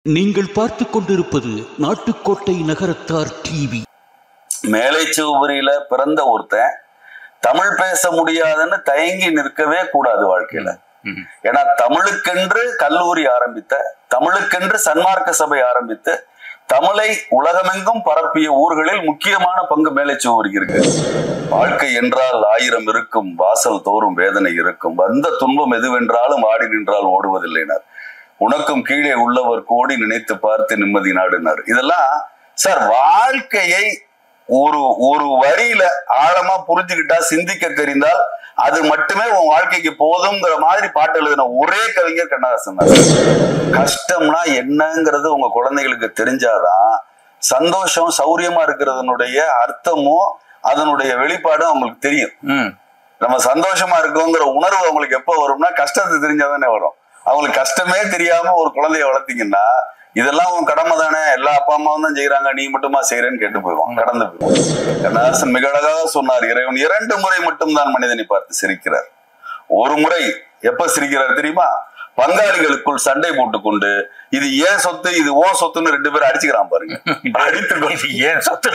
நீங்கள் பார்த்து கொண்டிருப்பது நாட்டுக்கோட்டை நகரத்தார் டிவி. மேலை சிவபுரியில பிறந்த ஒருத்தன் தமிழ் பேச முடியாதுன்னு தயங்கி நிற்கவே கூடாது வாழ்க்கையில. ஏன்னா தமிழுக்கென்று கல்லூரி ஆரம்பித்த, தமிழுக்கென்று சன்மார்க்க சபை ஆரம்பித்து தமிழை உலகமெங்கும் பரப்பிய ஊர்களில் முக்கியமான பங்கு மேலை சிவபுரிக்கு இருக்கு. வாழ்க்கை என்றால் ஆயிரம் இருக்கும், வாசல் தோறும் வேதனை இருக்கும், வந்த துன்பம் எதுவென்றாலும் ஆடி நின்றால் ஓடுவதில்லைனார், உனக்கும் கீழே உள்ளவர் கோடி நினைத்து பார்த்து நிம்மதி நாடுனார். இதெல்லாம் சார் வாழ்க்கையை ஒரு வரியில ஆழமா புரிஞ்சுக்கிட்டா, சிந்திக்க தெரிந்தால் அது மட்டுமே உன் வாழ்க்கைக்கு போதுங்கிற மாதிரி பாட்டு எழுதின ஒரே கவிஞர் கண்ணதாசன் தான். கஷ்டம்னா என்னங்கிறது உங்க குழந்தைகளுக்கு தெரிஞ்சாதான் சந்தோஷம் சௌரியமா இருக்கிறதுனுடைய அர்த்தமும் அதனுடைய வெளிப்பாடும் அவங்களுக்கு தெரியும். நம்ம சந்தோஷமா இருக்கோங்கிற உணர்வு அவங்களுக்கு எப்ப வரும்னா கஷ்டத்தை தெரிஞ்சாதானே வரும். அவங்களுக்கு கஷ்டமே தெரியாம ஒரு குழந்தைய வளர்த்தீங்கன்னா இதெல்லாம் உன் கடமை தானே, எல்லா அப்பா அம்மாவும் தான் செய்யறாங்க, நீ மட்டுமா செய்யறேன்னு கேட்டு போயிடுவான், கடந்து போயிடுவான். கண்ணதாசன் மிக அழகாக சொன்னார், இறைவன் 2 முறை மட்டும்தான் மனிதனை பார்த்து சிரிக்கிறார். ஒரு முறை எப்ப சிரிக்கிறார் தெரியுமா? பங்காளிகளுக்குள் சண்டை போட்டுக்கொண்டு இது ஏன் சொத்து இது ஓ சொத்துன்னு 2 பேரும் அடிச்சுக்கிறான் பாருங்க. அடித்து ஏன் சொத்து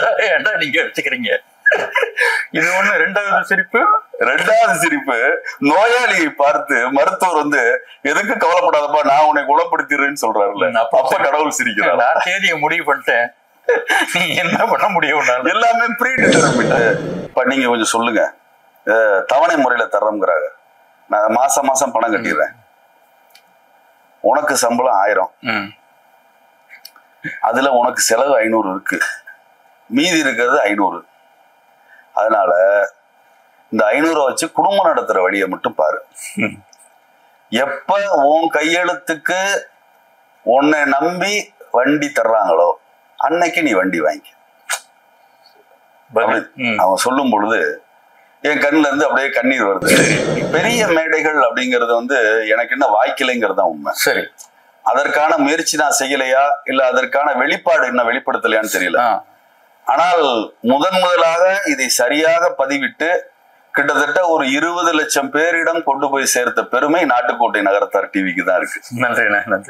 நீங்க அடிச்சுக்கிறீங்க. இது ஒண்ணு. ரெண்டாவது சிரிப்பு நோயாளியை பார்த்து மருத்துவர் வந்து எதுக்கு கவலைப்படாதப்பா நான் உன்னை குணப்படுத்திடுறேன்னு சொல்றாருல்ல, அப்ப கடவுள் சிரிக்கிறார். நான் தேதியை முடிவு பண்ணிட்டேன், நீ என்ன பண்ண முடியும், எல்லாமே ப்ரீ டிட்டர்மின்ட். இப்ப நீங்க கொஞ்சம் சொல்லுங்க, தவணை முறையில தர்றோம்ங்கிறாங்க, நான் மாசம் பணம் கட்டிடுறேன், உனக்கு சம்பளம் 1000, அதுல உனக்கு செலவு 500 இருக்கு, மீதி இருக்கிறது 500. அதனால இந்த 500 வச்சு குடும்பம் நடத்துற வழியை மட்டும் பாரு. எப்ப உன் கையெழுத்துக்கு உன்னை நம்பி வண்டி தர்றாங்களோ அன்னைக்கு நீ வண்டி வாங்கி. அவன் சொல்லும் பொழுது என் கண்ணுல இருந்து அப்படியே கண்ணீர் வருது. பெரிய மேடைகள் அப்படிங்கறது வந்து எனக்கு என்ன வாய்க்கலைங்கிறது தான் உண்மை. சரி, அதற்கான முயற்சி நான் செய்யலையா இல்ல அதற்கான வெளிப்பாடு என்ன வெளிப்படுத்தலையான்னு தெரியல. ஆனால் முதலாக இதை சரியாக பதிவிட்டு கிட்டத்தட்ட ஒரு 20 லட்சம் பேரிடம் கொண்டு போய் சேர்த்த பெருமை நாட்டுக்கோட்டை நகரத்தார் டிவிக்கு தான் இருக்கு. நன்றி.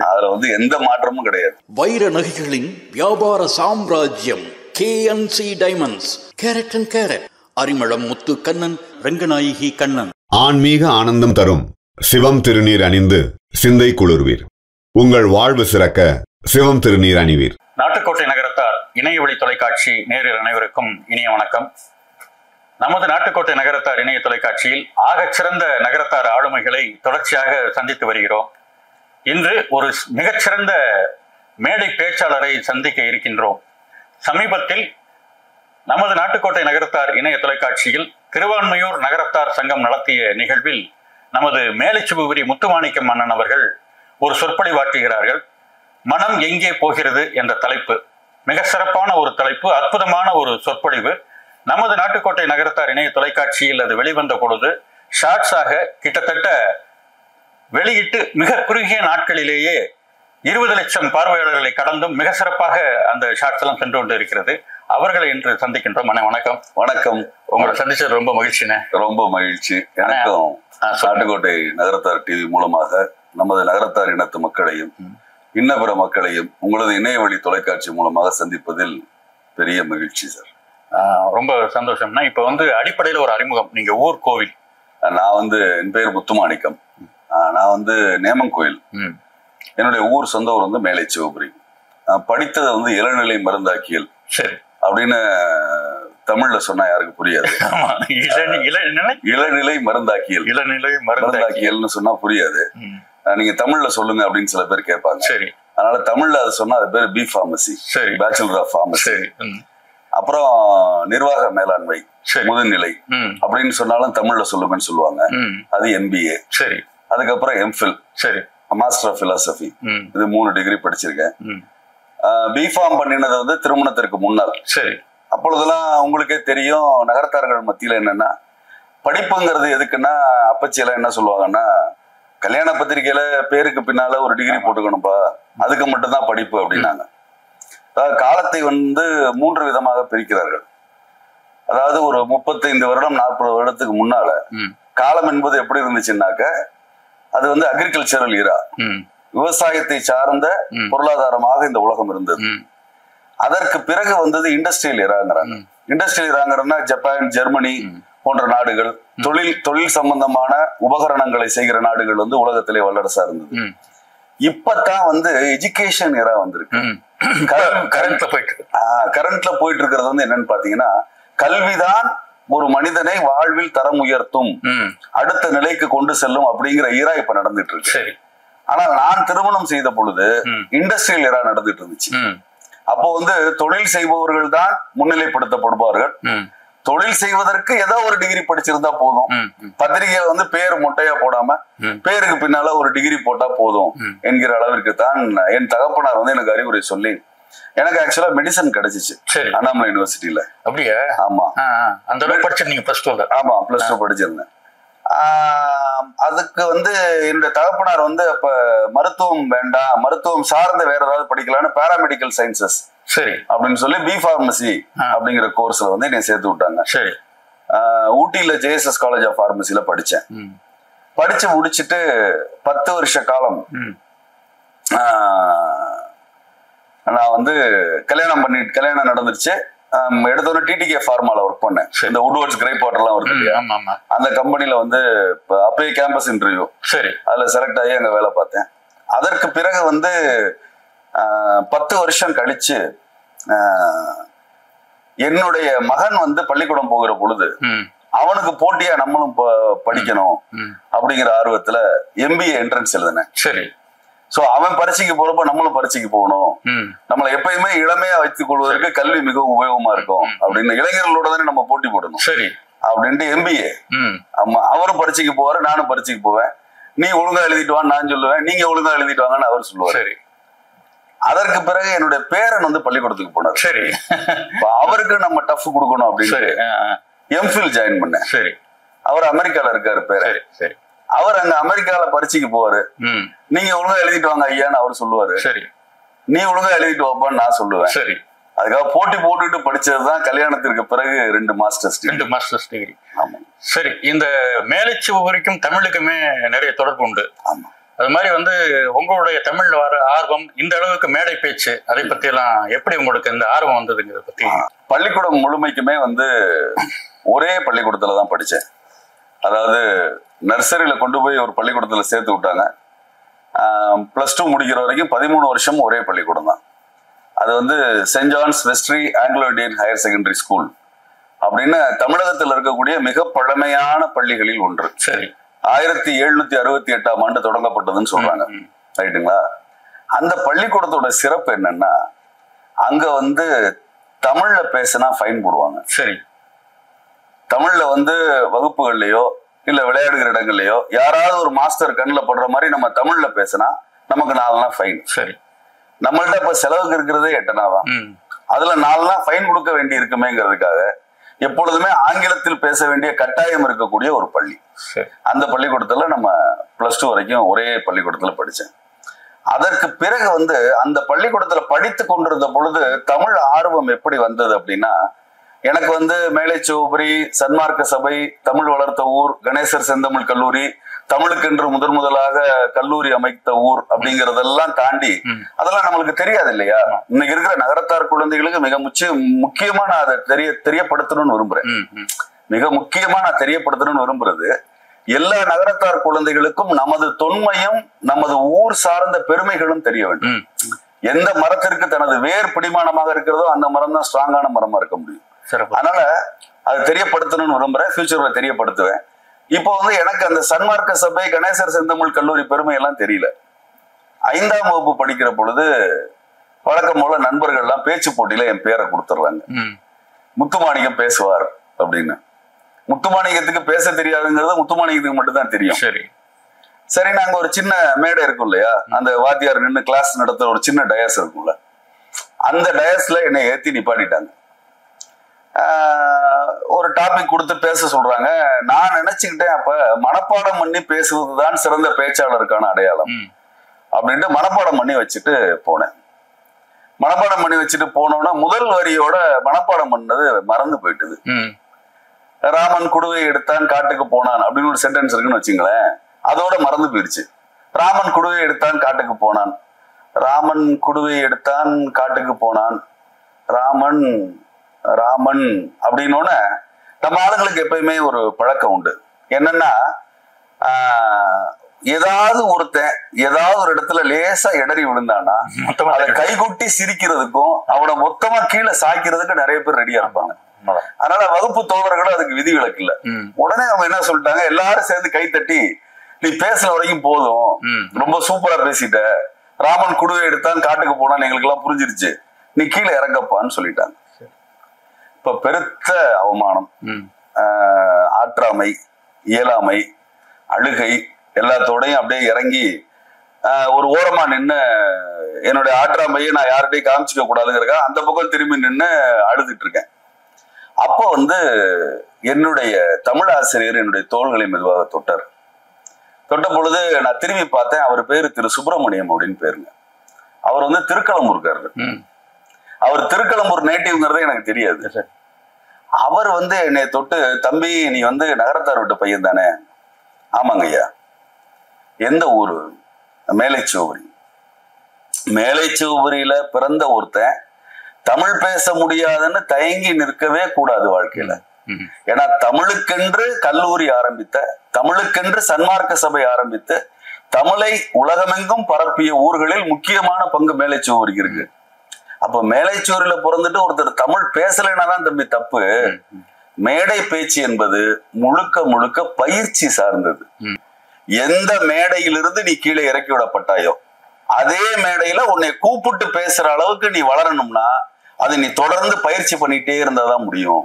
அதுல வந்து எந்த மாற்றமும் கிடையாது. வைர நகைகளின் வியாபார சாம்ராஜ்யம் KNC diamonds. Carat and carat, Arimalam Muthu Kannan, Ranganayaki Kannan. ஆன்மீக ஆனந்தம் தரும் சிவம் திருநீர் அணிந்து சிந்தை குளிர்வீர். உங்கள் வாழ்வு சிறக்க சிவம் திருநீர் அணிவீர். நாட்டுக்கோட்டை நகரத்தார் இணைய வழி தொலைக்காட்சி நேயர்கள் அனைவருக்கும் இனிய வணக்கம். நமது நாட்டுக்கோட்டை நகரத்தார் இணைய தொலைக்காட்சியில் ஆகச்சிறந்த நகரத்தார் ஆளுமைகளை தொடர்ச்சியாக சந்தித்து வருகிறோம். இன்று ஒரு மிகச்சிறந்த மேடை பேச்சாளரை சந்திக்க இருக்கின்றோம். சமீபத்தில் நமது நாட்டுக்கோட்டை நகரத்தார் இணைய தொலைக்காட்சியில் திருவான்மையூர் நகரத்தார் சங்கம் நடத்திய நிகழ்வில் நமது மேலை சிவபுரி முத்துமாணிக்கம் அண்ணன் அவர்கள் ஒரு சொற்பொழிவாற்றுகிறார்கள். மனம் எங்கே போகிறது என்ற தலைப்பு. மிக சிறப்பான ஒரு தலைப்பு, அற்புதமான ஒரு சொற்பொழிவு. நமது நாட்டுக்கோட்டை நகரத்தார் இணைய தொலைக்காட்சியில் அது வெளிவந்த பொழுது ஷார்ட்ஸாக கிட்டத்தட்ட வெளியிட்டு மிக குறுகிய நாட்களிலேயே 20 லட்சம் பார்வையாளர்களை கடந்தும் மிக சிறப்பாக அந்த ஷார்ட்ஸ் எல்லாம் சென்று கொண்டு இருக்கிறது. அவர்களை இன்று சந்திக்கின்றோம். வணக்கம். வணக்கம். உங்களை சந்திச்சது ரொம்ப மகிழ்ச்சினே. ரொம்ப மகிழ்ச்சி எனக்கும். நாட்டுக்கோட்டை நகரத்தார் டிவி மூலமாக நமது நகரத்தார் இனத்து மக்களையும் இன்ன பிற மக்களையும் உங்களது இணைய வழி தொலைக்காட்சி மூலமாக சந்திப்பதில் பெரிய மகிழ்ச்சி சார். ரொம்ப சந்தோஷம்னா இப்ப வந்து அடிப்படையில ஒரு அறிமுகம். நீங்க ஊர் கோவில்? நான் வந்து என் பெயர் முத்துமாணிக்கம். நான் வந்து நேமங்கோயில். என்னுடைய ஊர் சொந்த ஊர் வந்து மேலை சிவபுரி. நான் படித்தது வந்து இளநிலை மருந்தாக்கியல். சரி அப்படின்னு தமிழ்ல சொன்னா யாருக்கு புரியாது. இளநிலை மருந்தாக்கியல். மருந்தாக்கியல்னு சொன்னா புரியாது. நீங்க தமிழ்ல சொல்லுங்க அப்படின்னு சில பேர் கேட்பாங்க. சரி, அதனால தமிழ்ல அது சொன்னா அது பேர் B.Pharmacy, பேச்சுலர் ஆஃப் ஃபார்மசி. அப்புறம் நிர்வாக மேலாண்மை முதுநிலை அப்படின்னு சொன்னாலும் தமிழ்ல சொல்லுங்கன்னு சொல்லுவாங்க. அது MBA. சரி, அதுக்கப்புறம் MPhil, சரி, மாஸ்டர் ஆஃப் பிலாசபி. இது 3 டிகிரி படிச்சிருக்கேன். B.Pharm பண்ணினது வந்து திருமணத்திற்கு முன்னால். சரி, அப்பொழுதெல்லாம் உங்களுக்கே தெரியும் நகரத்தார்கள் மத்தியில என்னன்னா படிப்புங்கிறது எதுக்குன்னா அப்பச்சி எல்லாம் என்ன சொல்லுவாங்கன்னா, கல்யாண பத்திரிகையில பேருக்கு பின்னால ஒரு டிகிரி போட்டுக்கணும்பா, அதுக்கு மட்டும்தான் படிப்பு அப்படின்னாங்க. அதாவது காலத்தை வந்து 3 விதமாக பிரிக்கிறார்கள். அதாவது ஒரு 35 வருடம் 40 வருடத்துக்கு முன்னால காலம் என்பது எப்படி இருந்துச்சுன்னாக்க அது வந்து அக்ரிகல்ச்சரல் ஈரா, விவசாயத்தை சார்ந்த பொருளாதாரமாக இந்த உலகம் இருந்தது. அதற்கு பிறகு வந்தது இண்டஸ்ட்ரியல் எராங்கிறாங்க. இண்டஸ்ட்ரியல் எராங்கிறன்னா ஜப்பான், ஜெர்மனி போன்ற நாடுகள், தொழில் சம்பந்தமான உபகரணங்களை செய்கிற நாடுகள் வந்து உலகத்திலே வல்லரசா இருந்தது. இப்பதான் வந்து எஜுகேஷன் எரா வந்திருக்கு. கரண்ட்ல போயிட்டு இருக்கிறது வந்து என்னன்னு பாத்தீங்கன்னா, கல்விதான் ஒரு மனிதனை வாழ்வில் தரம் உயர்த்தும், அடுத்த நிலைக்கு கொண்டு செல்லும் அப்படிங்கிற ஈரா இப்ப நடந்துட்டு இருக்கு. ஆனால் நான் திருமணம் செய்த பொழுது இண்டஸ்ட்ரியல் எரா நடந்துட்டு இருந்துச்சு. அப்போ வந்து தொழில் செய்பவர்கள் தான் முன்னிலைப்படுத்தப்படுவார்கள். தொழில் செய்வதற்கு ஏதோ ஒரு டிகிரி படிச்சிருந்தா போதும். பத்திரிகையில வந்து பேர் மொட்டையா போடாம பேருக்கு பின்னால ஒரு டிகிரி போட்டா போதும் என்கிற அளவிற்கு தான் என் தகப்பனார் வந்து எனக்கு அறிவுரை சொல்லி எனக்கு ஆக்சுவலா மெடிசன் கிடைச்சிச்சு அண்ணாமலை யூனிவர்சிட்டியில. அப்படியே? ஆமா. அந்த அளவுக்கு படிச்சிருந்தீங்க பிளஸ் டூ? ஆமா, பிளஸ் டூ படிச்சிருந்தேன். அதுக்கு வந்து என்னுடைய தகப்பனார் வந்து அப்ப மருத்துவம் வேண்டாம், மருத்துவம் சார்ந்த வேற ஏதாவது படிக்கலான்னு பாராமெடிக்கல் சயின்சஸ் சரி அப்படின்னு சொல்லி பி பார்மசி அப்படிங்கிற கோர்ஸ்ல வந்து என்னை சேர்த்து விட்டாங்க. சரி. ஊட்டியில JSS காலேஜ் ஆஃப் பார்மசில படிச்சேன். படிச்சு முடிச்சுட்டு 10 வருஷ காலம் நான் வந்து கல்யாணம் நடந்துருச்சு. எடுத்தோட TTK ஃபார்மால ஒர்க் பண்ணேன். இந்த வுட்வர்ட்ஸ் கிரேப் வாட்டர் எல்லாம் இருக்கு இல்லையா, அந்த கம்பெனில வந்து அப்பயே கேம்பஸ் இன்டர்வியூ, சரி, அதுல செலக்ட் ஆகி அங்க வேலை பார்த்தேன். அதற்கு பிறகு வந்து 10 வருஷம் கழிச்சு என்னுடைய மகன் வந்து பள்ளிக்கூடம் போகிற பொழுது அவனுக்கு போட்டியா நம்மளும் படிக்கணும் அப்படிங்கிற ஆர்வத்துல MBA என்ட்ரன்ஸ் எழுதினேன். சரி. சோ அவன் பரீட்சைக்கு போறப்ப நம்மளும் பரீட்சைக்கு போகணும், நம்மளை எப்பயுமே இளமையா வைத்துக் கொள்வதற்கு கல்வி மிகவும் உபயோகமா இருக்கும் அப்படின்னு இளைஞர்களோட தானே நம்ம போட்டி போடணும். சரி அப்படின்ட்டு MBA. ஆமா, அவரும் பரீட்சைக்கு போவாரு, நானும் பரீட்சைக்கு போவேன். நீ ஒழுங்கா எழுதிட்டு வான்னு நான் சொல்லுவேன், நீங்க ஒழுங்கா எழுதிட்டு வாங்கன்னு அவர் சொல்லுவார். சரி. அதற்கு பிறகு என்னுடைய பேரன் வந்து பள்ளிக்கூடத்துக்கு போனார். சரி. அவருக்கு நம்ம டஃப் கொடுக்கணும் அப்படின்னு MPhil ஜாயின் பண்ணேன். சரி. அவர் அமெரிக்கால இருக்காரு பேரன். சரி. அவர் அங்க அமெரிக்கால பரீட்சைக்கு போவாரு. நீங்க ஒழுங்கா எழுதிட்டு வாங்க ஐயான்னு அவர் சொல்லுவாரு. சரி. நீ ஒழுங்கா எழுதிட்டு வாப்பான்னு நான் சொல்லுவேன். சரி. அதுக்காக போட்டி போட்டுட்டு படிச்சதுதான் கல்யாணத்திற்கு பிறகு 2 மாஸ்டர்ஸ் டிகிரி. ஆமா. சரி. இந்த மேலைச்சுவ வரைக்கும் தமிழுக்குமே நிறைய தொடர்பு உண்டு. ஆமா. அது மாதிரி வந்து உங்களுடைய தமிழ்ல வர ஆர்வம், இந்த அளவுக்கு மேடை பேச்சு, அதை பத்தி எல்லாம் எப்படி உங்களுக்கு இந்த ஆர்வம் வந்ததுங்கிறத பத்தி? பள்ளிக்கூடம் முழுமைக்குமே வந்து ஒரே பள்ளிக்கூடத்துல தான் படிச்சேன். அதாவது நர்சரியில கொண்டு போய் ஒரு பள்ளிக்கூடத்துல சேர்த்து விட்டாங்க. பிளஸ் 2 முடிக்கிற வரைக்கும் 13 வருஷம் ஒரே பள்ளிக்கூடம் தான். அது வந்து Saint John's Vestry Anglo Indian higher secondary school அப்படின்னு தமிழகத்தில் இருக்கக்கூடிய மிக பழமையான பள்ளிகளில் ஒன்று. சரி. 1768ஆம் ஆண்டு தொடங்கப்பட்டதுன்னு சொல்றாங்க. ரைட்டுங்களா? அந்த பள்ளிக்கூடத்தோட சிறப்பு என்னன்னா, அங்க வந்து தமிழ்ல பேசினா ஃபைன் போடுவாங்க. சரி. தமிழ்ல வந்து வகுப்புகள்லயோ இல்ல விளையாடுகிற இடங்கள்லயோ யாராவது ஒரு மாஸ்டர் கண்ணில் படுற மாதிரி நம்ம தமிழ்ல பேசினா நமக்கு 4 நாள் ஃபைன். சரி. நம்மள்ட்ட இப்ப செலவுக்கு இருக்கிறதே 8 நாள் தான். அதுல 4 நாள் ஃபைன் கொடுக்க வேண்டி இருக்குமேங்கிறதுக்காக எப்பொழுதுமே ஆங்கிலத்தில் பேச வேண்டிய கட்டாயம் இருக்கக்கூடிய ஒரு பள்ளி. அந்த பள்ளிக்கூடத்துல நம்ம பிளஸ் 2 வரைக்கும் ஒரே பள்ளிக்கூடத்துல படிச்சேன். அதற்கு பிறகு வந்து அந்த பள்ளிக்கூடத்துல படித்து கொண்டிருந்த பொழுது தமிழ் ஆர்வம் எப்படி வந்தது அப்படின்னா, எனக்கு வந்து மேலைச்சுவபுரி, சன்மார்க்க சபை, தமிழ் வளர்த்த ஊர், கணேசர் செந்தமிழ் கல்லூரி, தமிழுக்கென்று முதலாக கல்லூரி அமைத்த ஊர் அப்படிங்கறதெல்லாம் தாண்டி அதெல்லாம் நம்மளுக்கு தெரியாது இல்லையா? இன்னைக்கு இருக்கிற நகரத்தார் குழந்தைகளுக்கு மிக முக்கியமா நான் அதை தெரியப்படுத்தணும்னு விரும்புறேன். மிக முக்கியமா நான் தெரியப்படுத்தணும்னு விரும்புறது, எல்லா நகரத்தார் குழந்தைகளுக்கும் நமது தொன்மையும் நமது ஊர் சார்ந்த பெருமைகளும் தெரிய வேண்டும். எந்த மரத்திற்கு தனது வேர் பிடிமானமாக இருக்கிறதோ அந்த மரம் தான் ஸ்ட்ராங்கான மரமா இருக்க முடியும். அதனால அது தெரியப்படுத்தணும்னு விரும்புறேன். ஃபியூச்சர்ல தெரியப்படுத்துவேன். இப்போ வந்து எனக்கு அந்த சன்மார்க்க சபை, கணேசர் செந்தமிழ் கல்லூரி பெருமை எல்லாம் தெரியல. 5ஆம் வகுப்பு படிக்கிற பொழுது வழக்கம் போல நண்பர்கள் எல்லாம் பேச்சு போட்டியில என் பேரை கொடுத்துடுறாங்க. முத்துமாணிக்கம் பேசுவார் அப்படின்னு. முத்துமாணிக்கத்துக்கு பேச தெரியாதுங்கிறது முத்துமாணிக்கத்துக்கு மட்டும் தான் தெரியும். சரி, நாங்க ஒரு சின்ன மேடை இருக்கும் இல்லையா, அந்த வாத்தியார் நின்று கிளாஸ் நடத்துற ஒரு சின்ன டயஸ் இருக்கும்ல, அந்த டயஸ்ல என்னை ஏத்தி நிப்பாட்டிட்டாங்க. ஒரு டாபிக் கொடுத்து பேச சொல்றாங்க. நான் நினைச்சுக்கிட்டேன் அப்ப மனப்பாடம் பண்ணி பேசுவதுதான் சிறந்த பேச்சாளருக்கான அடையாளம் அப்படின்ட்டு மனப்பாடம் பண்ணி வச்சுட்டு போனேன். மனப்பாடம் பண்ணி வச்சுட்டு போனோம்னா முதல் வரியோட மனப்பாடம் பண்ணது மறந்து போயிட்டுது. ராமன் குடுவை எடுத்தான் காட்டுக்கு போனான் அப்படின்னு ஒரு சென்டென்ஸ் இருக்குன்னு வச்சுங்களேன், அதோட மறந்து போயிடுச்சு. ராமன் குடுவை எடுத்தான் காட்டுக்கு போனான், ராமன் குடுவை எடுத்தான் காட்டுக்கு போனான், ராமன் ராமன் அப்படின்னோன்னு நம்ம ஆளுங்களுக்கு எப்பயுமே ஒரு பழக்கம் உண்டு. என்னன்னா ஏதாவது ஒருத்தன் ஏதாவது ஒரு இடத்துல லேசா இடறி விழுந்தானா அதை கைகுட்டி சிரிக்கிறதுக்கும் அவனை மொத்தமா கீழே சாய்க்கிறதுக்கு நிறைய பேர் ரெடியா இருப்பாங்க. அதனால வகுப்பு தோழர்களும் அதுக்கு விதி விலக்கு இல்ல. உடனே அவங்க என்ன சொல்லிட்டாங்க, எல்லாரும் சேர்ந்து கை தட்டி நீ பேசுன வரைக்கும் போதும், ரொம்ப சூப்பரா பேசிட்ட, ராமன் குடுவை எடுத்தான் காட்டுக்கு போனான்னு எங்களுக்கு எல்லாம் புரிஞ்சிருச்சு, நீ கீழே இறங்கப்பான்னு சொல்லிட்டாங்க. இப்ப பெருத்த அவமானம், ஆற்றாமை, இயலாமை, அழுகை எல்லாத்தோடையும் அப்படியே இறங்கி ஒரு ஓரமா நின்று என்னுடைய ஆற்றாமையை நான் யார்கிட்டையும் காமிச்சிக்க கூடாதுங்கிறக்கா அந்த பக்கம் திரும்பி நின்று அழுதுட்டு இருக்கேன். அப்போ என்னுடைய தமிழ் ஆசிரியர் என்னுடைய தோள்களை மெதுவாக தொட்டார். தொட்ட பொழுது நான் திரும்பி பார்த்தேன், அவர் பேரு திரு சுப்பிரமணியம் அப்படின்னு பேருங்க. அவர் திருக்களம்பூர்காரர். அவர் திருக்களம்பூர் நேட்டிவ்ங்கிறதே எனக்கு தெரியாது. அவர் என்னை தொட்டு, தம்பி நீ நகரத்தார் விட்ட பையன் தானே? ஆமாங்க ஐயா. எந்த ஊரு? மேலைச்சிவபுரி. மேலைச்சிவபுரியில பிறந்த ஒருத்தன் தமிழ் பேச முடியாதுன்னு தயங்கி நிற்கவே கூடாது வாழ்க்கையில. ஏன்னா தமிழுக்கென்று கல்லூரி ஆரம்பித்த, தமிழுக்கென்று சன்மார்க்க சபை ஆரம்பித்து தமிழை உலகமெங்கும் பரப்பிய ஊர்களில் முக்கியமான பங்கு மேலைச்சிவபுரிக்கு இருக்கு. அப்ப மேலைச்சூரில பிறந்துட்டு ஒருத்தர் தமிழ் பேசலைன்னா தான் தம்பி தப்பு. மேடை பேச்சு என்பது முழுக்க முழுக்க பயிற்சி சார்ந்தது. எந்த மேடையிலிருந்து நீ கீழே இறக்கி விடப்பட்டாயோ அதே மேடையில உன்னை கூப்பிட்டு பேசுற அளவுக்கு நீ வளரணும்னா அதை நீ தொடர்ந்து பயிற்சி பண்ணிட்டே இருந்தாதான் முடியும்.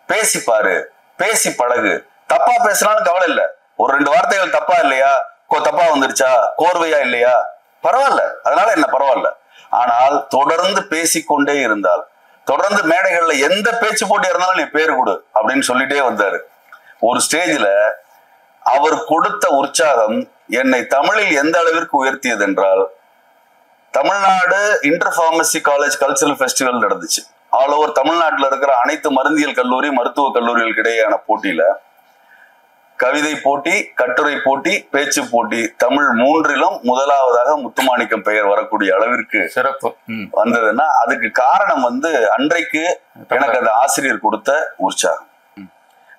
பேசி பாரு, பேசி பழகு. தப்பா பேசுறான்னு கவலை இல்லை. ஒரு 2 வார்த்தைகள் தப்பா இல்லையா, தப்பா வந்துருச்சா, கோர்வையா இல்லையா, பரவாயில்ல, அதனால என்ன பரவாயில்ல. ஆனால் தொடர்ந்து பேசிக்கொண்டே இருந்தால், தொடர்ந்து மேடைகள்ல எந்த பேச்சு போட்டி இருந்தாலும் நீ பேரு கொடு அப்படின்னு சொல்லிட்டே வந்தாரு. ஒரு ஸ்டேஜ்ல அவர் கொடுத்த உற்சாகம் என்னை தமிழில் எந்த அளவிற்கு உயர்த்தியது என்றால், Tamil Nadu inter pharmacy college cultural festival நடந்துச்சு. ஆல் ஓவர் தமிழ்நாட்டில் இருக்கிற அனைத்து மருந்தியல் கல்லூரி, மருத்துவ கல்லூரிகளுக்கு இடையேயான போட்டியில கவிதை போட்டி, கட்டுரை போட்டி, பேச்சு போட்டி, தமிழ் 3லும் முதலாவதாக முத்துமாணிக்கம் பெயர் வரக்கூடிய அளவிற்கு சிறப்பு வந்ததுன்னா அதுக்கு காரணம் அன்றைக்கு எனக்கு அந்த ஆசிரியர் கொடுத்த உற்சாகம்.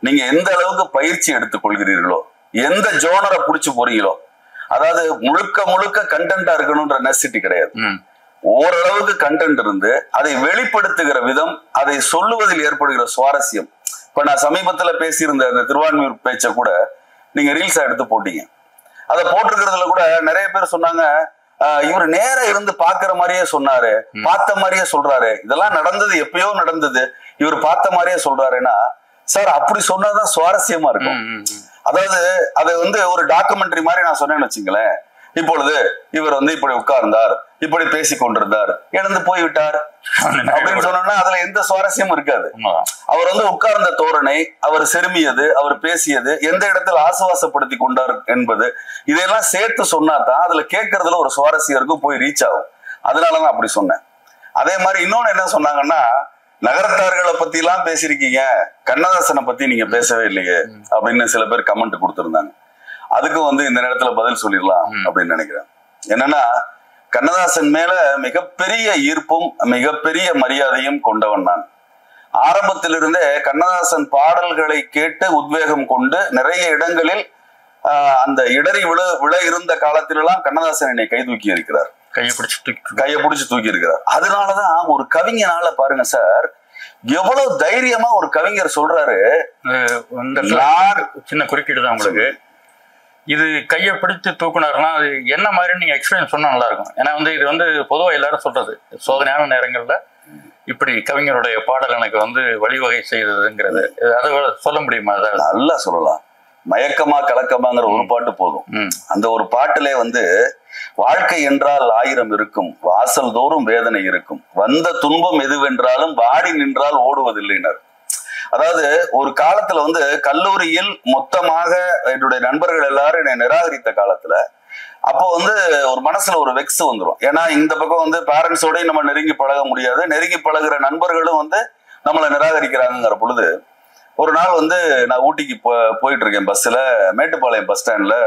நீங்க எந்த அளவுக்கு பயிற்சி எடுத்துக் கொள்கிறீர்களோ, எந்த ஜோனரை புடிச்சு போறீங்களோ, அதாவது முழுக்க முழுக்க கண்டென்ட்டா இருக்கணும்ன்ற நெசசிட்டி கிடையாது. ஓரளவுக்கு கண்டென்ட் இருந்து அதை வெளிப்படுத்துகிற விதம், அதை சொல்லுவதில் ஏற்படுகிற சுவாரஸ்யம். இப்ப நான் சமீபத்துல பேசியிருந்த அந்த திருவான்மியூர் பேச்சை கூட நீங்க ரீல்ஸா எடுத்து போட்டீங்க. அதை போட்டிருக்கிறதுல கூட நிறைய பேர் சொன்னாங்க, இவர் நேர இருந்து பாக்குற மாதிரியே சொன்னாரு, பார்த்த மாதிரியே சொல்றாரு, இதெல்லாம் நடந்தது, எப்பயோ நடந்தது, இவர் பார்த்த மாதிரியே சொல்றாருன்னா சார் அப்படி சொன்னதுதான் சுவாரஸ்யமா இருக்கும். அதாவது அதை ஒரு டாக்குமெண்ட்ரி மாதிரி நான் சொன்னேன்னு வச்சுங்களேன். இப்பொழுது இவர் இப்படி உட்கார்ந்தார், இப்படி பேசி கொண்டிருந்தார், எழுந்து போய்விட்டார் அப்படின்னு சொன்னோம்னா அதுல எந்த சுவாரஸ்யமும் இருக்காது. அவர் உட்கார்ந்த தோரணை, அவர் செருமியது, அவர் பேசியது, எந்த இடத்துல ஆசுவாசப்படுத்தி கொண்டார் என்பது, இதெல்லாம் சேர்த்து சொன்னாதான் அதுல கேட்கறதுல ஒரு சுவாரஸ்யம் இருக்கும், போய் ரீச் ஆகும். அதனாலதான் அப்படி சொன்னேன். அதே மாதிரி இன்னொன்னு என்ன சொன்னாங்கன்னா, நகரத்தார்களை பத்தி எல்லாம் பேசிருக்கீங்க, கண்ணதாசனை பத்தி நீங்க பேசவே இல்லையே அப்படின்னு சில பேர் கமெண்ட் கொடுத்திருந்தாங்க. அதுக்கும் இந்த நேரத்துல பதில் சொல்லிடலாம் அப்படின்னு நினைக்கிறேன். என்னன்னா, கண்ணதாசன் மேல மிகப்பெரிய ஈர்ப்பும் மிகப்பெரிய மரியாதையும் கொண்டவன் நான். ஆரம்பத்திலிருந்தே கண்ணதாசன் பாடல்களை கேட்டு உத்வேகம் கொண்டு நிறைய இடங்களில் அந்த இடறி விழ இருந்த காலத்திலெல்லாம் கண்ணதாசன் என்னை கை தூக்கி இருக்கிறார், கையை பிடிச்சு தூக்கி இருக்கிறார். அதனாலதான் ஒரு கவிஞனால பாருங்க சார், எவ்வளவு தைரியமா ஒரு கவிஞர் சொல்றாரு. சின்ன குறுக்கீடு தான் உங்களுக்கு. இது கையை பிடித்து தூக்குனாருன்னா அது என்ன மாதிரி நீங்க எக்ஸ்பிளைன் சொன்னா நல்லா இருக்கும். ஏன்னா இது பொதுவா எல்லாரும் சொல்றது, சோதனையான நேரங்கள்ல இப்படி கவிஞருடைய பாடல் எனக்கு வழிவகை செய்ததுங்கிறது, அதை சொல்ல முடியுமா? அதை நல்லா சொல்லலாம். மயக்கமா கலக்கமாங்கிற ஒரு பாட்டு போதும். அந்த ஒரு பாட்டிலே வாழ்க்கை என்றால் 1000 இருக்கும், வாசல் தோறும் வேதனை இருக்கும், வந்த துன்பம் எதுவென்றாலும் வாடி நின்றால் ஓடுவதில்லைனர். அதாவது ஒரு காலத்துல கல்லூரியில் மொத்தமாக என்னுடைய நண்பர்கள் எல்லாரும் என்னை நிராகரித்த காலத்துல, அப்போ ஒரு மனசுல ஒரு வெக்ஸ் வந்துடும். ஏன்னா இந்த பக்கம் பேரண்ட்ஸோடய நம்ம நெருங்கி பழக முடியாது, நெருங்கி பழகுற நண்பர்களும் நம்மளை நிராகரிக்கிறாங்கிற பொழுது, ஒரு நாள் நான் ஊட்டிக்கு போயிட்டு இருக்கேன் பஸ்ல, மேட்டுப்பாளையம் பஸ் ஸ்டாண்ட்ல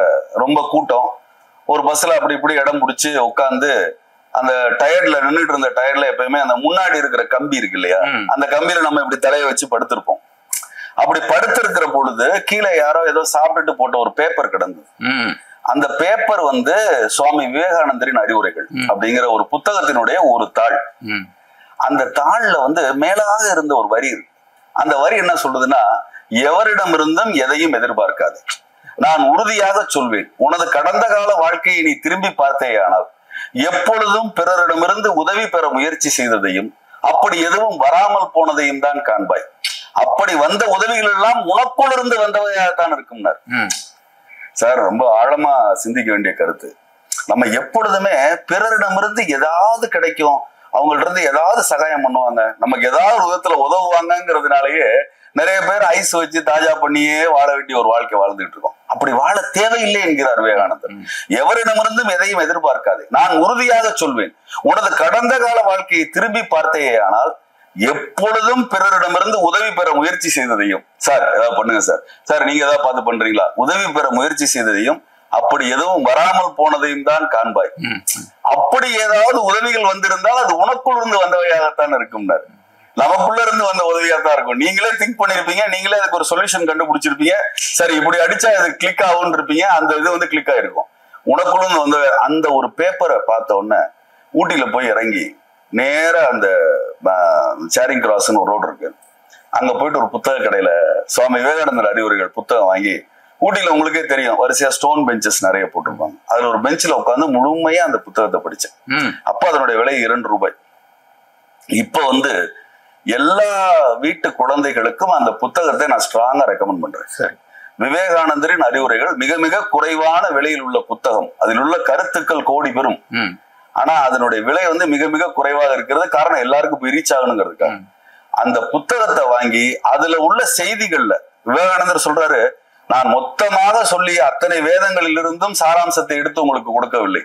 ரொம்ப கூட்டம். ஒரு பஸ்ல அப்படி இப்படி இடம் பிடிச்சி உட்காந்து அந்த டயர்ல நின்றுட்டு இருந்த டயர்ல எப்பயுமே அந்த முன்னாடி இருக்கிற கம்பி இருக்கு இல்லையா, அந்த கம்பியில நம்ம இப்படி தலையை வச்சு படுத்திருப்போம். அப்படி படுத்திருக்கிற பொழுது கீழே யாரோ ஏதோ சாப்பிட்டுட்டு போட்ட ஒரு பேப்பர் கிடந்தது. அந்த பேப்பர் வந்து சுவாமி விவேகானந்தரின் அறிவுரைகள் அப்படிங்கிற ஒரு புத்தகத்தினுடைய ஒரு தாள். அந்த தாள்ல வந்து மேலாக இருந்த ஒரு வரி இருக்கு. அந்த வரி என்ன சொல்றதுன்னா, எவரிடமிருந்தும் எதையும் எதிர்பார்க்காது. நான் உறுதியாக சொல்வேன், உனது கடந்த கால வாழ்க்கையை நீ திரும்பி பார்த்தேயானால் எப்பொழுதும் பிறரிடமிருந்து உதவி பெற முயற்சி செய்ததையும் அப்படி எதுவும் வராமல் போனதையும் தான் காண்பாய். அப்படி வந்த உதவிகள் எல்லாம் உனக்குள் இருந்து வந்தவையாகத்தான் இருக்கும்னார். சார், ரொம்ப ஆழமா சிந்திக்க வேண்டிய கருத்து. நம்ம எப்பொழுதுமே பிறரிடமிருந்து ஏதாவது கிடைக்கும், அவங்கள்ட்ட இருந்து ஏதாவது சகாயம் பண்ணுவாங்க, நமக்கு ஏதாவது விதத்துல உதவுவாங்கிறதுனாலயே நிறைய பேர் ஐஸ் வச்சு தாஜா பண்ணியே வாழ வேண்டிய ஒரு வாழ்க்கை வாழ்ந்துட்டு இருக்கோம். அப்படி வாழ தேவையில்லை என்கிறார் விவேகானந்தர். எவரிடமிருந்தும் எதையும் எதிர்பார்க்காது. நான் உறுதியாக சொல்வேன், உனது கடந்த கால வாழ்க்கையை திரும்பி பார்த்தேயானால் எப்பொழுதும் பிறரிடமிருந்து உதவி பெற முயற்சி செய்ததையும், சார் ஏதாவது பண்ணுங்க சார், சார் நீங்க ஏதாவது பார்த்து பண்றீங்களா, உதவி பெற முயற்சி செய்ததையும் அப்படி எதுவும் வராமல் போனதையும் தான் காண்பாய். அப்படி ஏதாவது உதவிகள் வந்திருந்தால் அது உனக்குள் இருந்து வந்தவையாகத்தான் இருக்கும்னாரு. நமக்குள்ள இருந்து வந்த உதவியாத்தான் இருக்கும். நீங்களே திங்க் பண்ணிருப்பீங்க, நீங்களே அதுக்கு ஒரு சொல்யூஷன் கண்டுபிடிச்சிருப்பீங்க, சரி இப்படி அடிச்சா இது கிளிக் ஆகும்னு இருப்பீங்க, அந்த இது வந்து கிளிக் ஆயிருக்கும். உனக்குள்ள இருந்து வந்த அந்த ஒரு பேப்பரை பார்த்த உடனே ஊட்டியில போய் இறங்கி நேரா அந்த சேரிங் கிராஸ்ன்னு ஒரு ரோடு இருக்கு, அங்க போயிட்டு ஒரு புத்தக கடையில சுவாமி விவேகானந்தர் அறிவுரைகள் புத்தகம் வாங்கி, ஊட்டியில உங்களுக்கே தெரியும் வரிசையா ஸ்டோன் பெஞ்சஸ் நிறைய போட்டிருப்பாங்க, அதுல ஒரு பெஞ்சில உட்காந்து முழுமையா அந்த புத்தகத்தை படிச்சேன். அப்ப அதனுடைய விலை 2 ரூபாய். இப்ப வந்து எல்லா வீட்டு குழந்தைகளுக்கும் அந்த புத்தகத்தை நான் ஸ்ட்ராங்கா ரெக்கமெண்ட் பண்றேன். விவேகானந்தரின் அறிவுரைகள் மிக மிக குறைவான விலையில் உள்ள புத்தகம். அதில் உள்ள கருத்துக்கள் கோடி பெறும், ஆனா அதனுடைய விலை வந்து மிக மிக குறைவாக இருக்கிறது. காரணம் எல்லாருக்கும் போய் ரீச் ஆகணுங்கிறதுக்காக அந்த புத்தகத்தை வாங்கி அதுல உள்ள செய்திகள்ல விவேகானந்தர் சொல்றாரு, நான் மொத்தமாக சொல்லிய அத்தனை வேதங்களில் இருந்தும் சாராம்சத்தை எடுத்து உங்களுக்கு கொடுக்கவில்லை.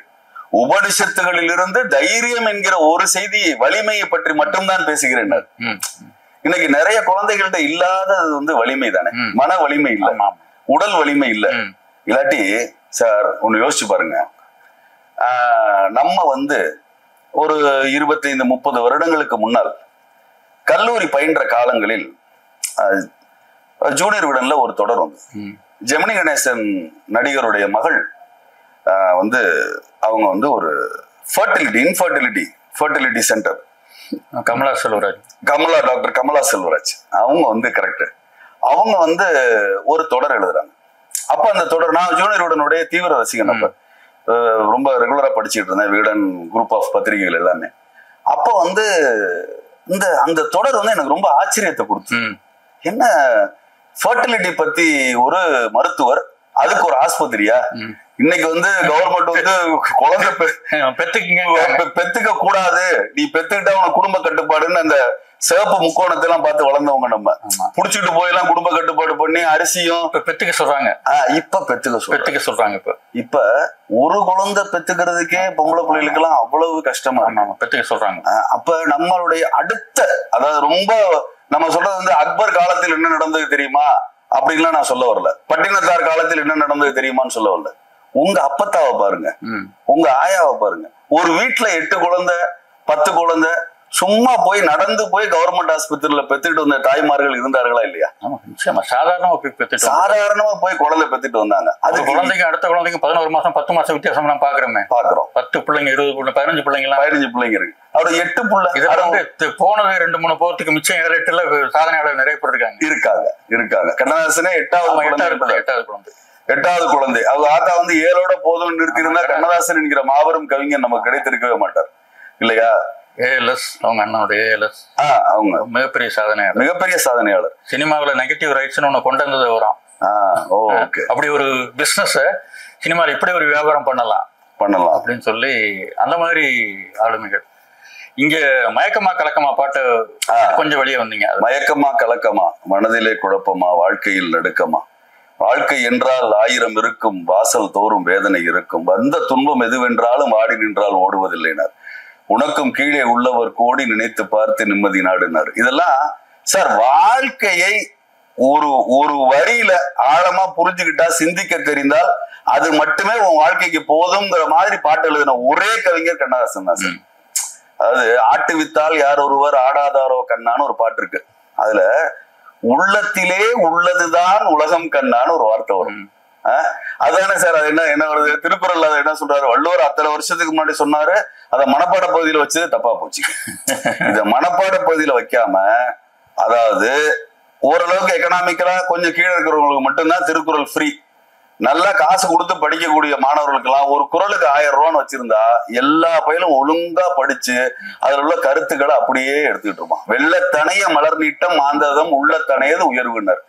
உபனிஷத்துகளில் இருந்து தைரியம் என்கிற ஒரு செய்தியை, வலிமையை பற்றி மட்டும்தான் பேசுகிறேன். இன்னைக்கு நிறைய குழந்தைகள்கிட்ட இல்லாதது வந்து வலிமை தானே, மன வலிமை இல்ல, உடல் வலிமை இல்ல. இல்லாட்டி சார் ஒண்ணு யோசிச்சு பாருங்க, நம்ம வந்து ஒரு 25-30 வருடங்களுக்கு முன்னால் கல்லூரி பயின்ற காலங்களில் ஜூனியர் விடன்ல ஒரு தொடர் வந்து ஜெமினி கணேசன் நடிகருடைய மகள் வந்து அவங்க வந்து ஒரு fertility centre, doctor Kamala Selvaraj அவங்க வந்து கரெக்ட், அவங்க வந்து ஒரு தொடர் எழுதுறாங்க. அப்ப அந்த தொடர் நான் ஜூனியர் விடனுடைய தீவிர ரசிகன். அப்ப ரொம்ப ரெகுலரா படிச்சுட்டு இருந்தேன், விகடன் குரூப் ஆஃப் பத்திரிகைகள் எல்லாமே. அப்போ வந்து அந்த தொடர் வந்து எனக்கு ரொம்ப ஆச்சரியத்தை கொடுத்து, என்ன ஃபர்டிலிட்டி பத்தி ஒரு மருத்துவர், அதுக்கு ஒரு ஆஸ்பத்திரியா? இன்னைக்கு வந்து கவர்மெண்ட் வந்து குழந்தை பெத்துக்க கூடாது, நீ பெத்துக்கிட்டா உனக்கு குடும்ப கட்டுப்பாடுன்னு அந்த சிவப்பு முக்கோணத்தை எல்லாம் பார்த்து வளர்ந்தவங்க நம்ம புடிச்சுட்டு போய் எல்லாம் குடும்ப கட்டுப்பாடு பண்ணி அரிசியும் பெத்துக்க சொல்றாங்க. இப்ப பெத்துக்க சொல்றாங்க. இப்ப ஒரு குழந்தை பெத்துக்கிறதுக்கே பொம்பளை பிள்ளைகளுக்கு எல்லாம் அவ்வளவு கஷ்டமா பெத்துக்க சொல்றாங்க. அப்ப நம்மளுடைய அடுத்த, அதாவது ரொம்ப நம்ம சொல்றது வந்து அக்பர் காலத்தில் என்ன நடந்தது தெரியுமா அப்படின்லாம் நான் சொல்ல வரல, பட்டினத்தார் காலத்தில் என்ன நடந்தது தெரியுமான்னு சொல்ல வரல. உங்க அப்பத்தாவை பாருங்க, உங்க ஆயாவை பாருங்க, ஒரு வீட்டுல 8 குழந்தை 10 குழந்தை சும்மா போய் நடந்து போய் கவர்மெண்ட் ஆஸ்பத்திரியில பெத்துட்டு வந்த தாய்மார்கள் இருந்தார்களா இல்லையா? சாதாரணமா போய் குழந்தை பெத்துட்டு வந்தாங்க. அது குழந்தைங்க அடுத்த குழந்தைங்க 11 மாசம் 10 மாசம் வித்தியாசம் பாக்குறோம். 10 பிள்ளைங்க 20 பிள்ளை 15 பிள்ளைங்க இருக்கு. அவரு 8 பிள்ளை. இதுல வந்து போனது 2-3 போறதுக்கு மிச்சம் 7-8ல சாதனையாளர் நிறைய பேர் இருக்காங்க. கண்ணதாசனே 8வது குழந்தை. அவங்க ஆத்தா வந்து 7ஓட போதும் நிறுத்தி இருந்தா கண்ணதாசன் என்கிற மாபெரும் கவிஞர் நமக்கு கிடைத்திருக்கவே மாட்டார் இல்லையா? அவங்க அண்ணனுடைய அவங்க மிகப்பெரிய சாதனையாளர். சினிமாவில் நெகட்டிவ் ரைட்ஸ்னு ஒண்ணு கொண்டு வந்தது வரும். அப்படி ஒரு பிசினஸ் சினிமாவில் இப்படி ஒரு வியாபாரம் பண்ணலாம் அப்படின்னு சொல்லி அந்த மாதிரி ஆளுமைகள். இங்க மயக்கமா கலக்கமா பாட்டு கொஞ்சம் வெளியே வந்தீங்க. மயக்கமா கலக்கமா, மனதிலே குழப்பமா, வாழ்க்கையில் நடுக்கமா, வாழ்க்கை என்றால் 1000 இருக்கும், வாசல் தோறும் வேதனை இருக்கும், வந்த துன்பம் எதுவென்றாலும் ஆடி நின்றால் ஓடுவதில்லைனார், உனக்கும் கீழே உள்ளவர் கோடி நினைத்து பார்த்து நிம்மதி நாடுனார். இதெல்லாம் சார் வாழ்க்கையை ஒரு ஒரு வரியில ஆழமா புரிஞ்சுக்கிட்டா, சிந்திக்க தெரிந்தால் அது மட்டுமே உன் வாழ்க்கைக்கு போதுங்கிற மாதிரி பாட்டு எழுதின ஒரே கவிஞர் கண்ணதாசன் தான் சார். அதாவது ஆட்டு வித்தால் யார் ஒருவர் ஆடாதாரோ கண்ணான்னு ஒரு பாட்டு இருக்கு. அதுல உள்ளத்திலே உள்ளதுதான் உலகம் கண்ணான்னு ஒரு வார்த்தை வரும். அதுதானே சார். அது என்ன வருது திருக்குறள்? அதை என்ன சொல்றாரு வள்ளுவர்? அத்தனை வருஷத்துக்கு முன்னாடி சொன்னாரு, அதை மனப்பாட பகுதியில வச்சு தப்பா போச்சு. இத மனப்பாட பகுதியில வைக்காம, அதாவது ஓரளவுக்கு எக்கனாமிக்கலா கொஞ்சம் கீழே இருக்கிறவங்களுக்கு மட்டும்தான் திருக்குறள் ஃப்ரீ. நல்லா காசு கொடுத்து படிக்கக்கூடிய மாணவர்களுக்கு எல்லாம் ஒரு குறளுக்கு 1000 ரூபான்னு வச்சிருந்தா எல்லா பயிலும் ஒழுங்கா படிச்சு அதுல உள்ள கருத்துக்களை அப்படியே எடுத்துக்கிட்டு இருப்பான். வெள்ளத்தனைய மலர் நீட்டம் மாந்ததம் உள்ளத்தனையது உயர்வுனர்.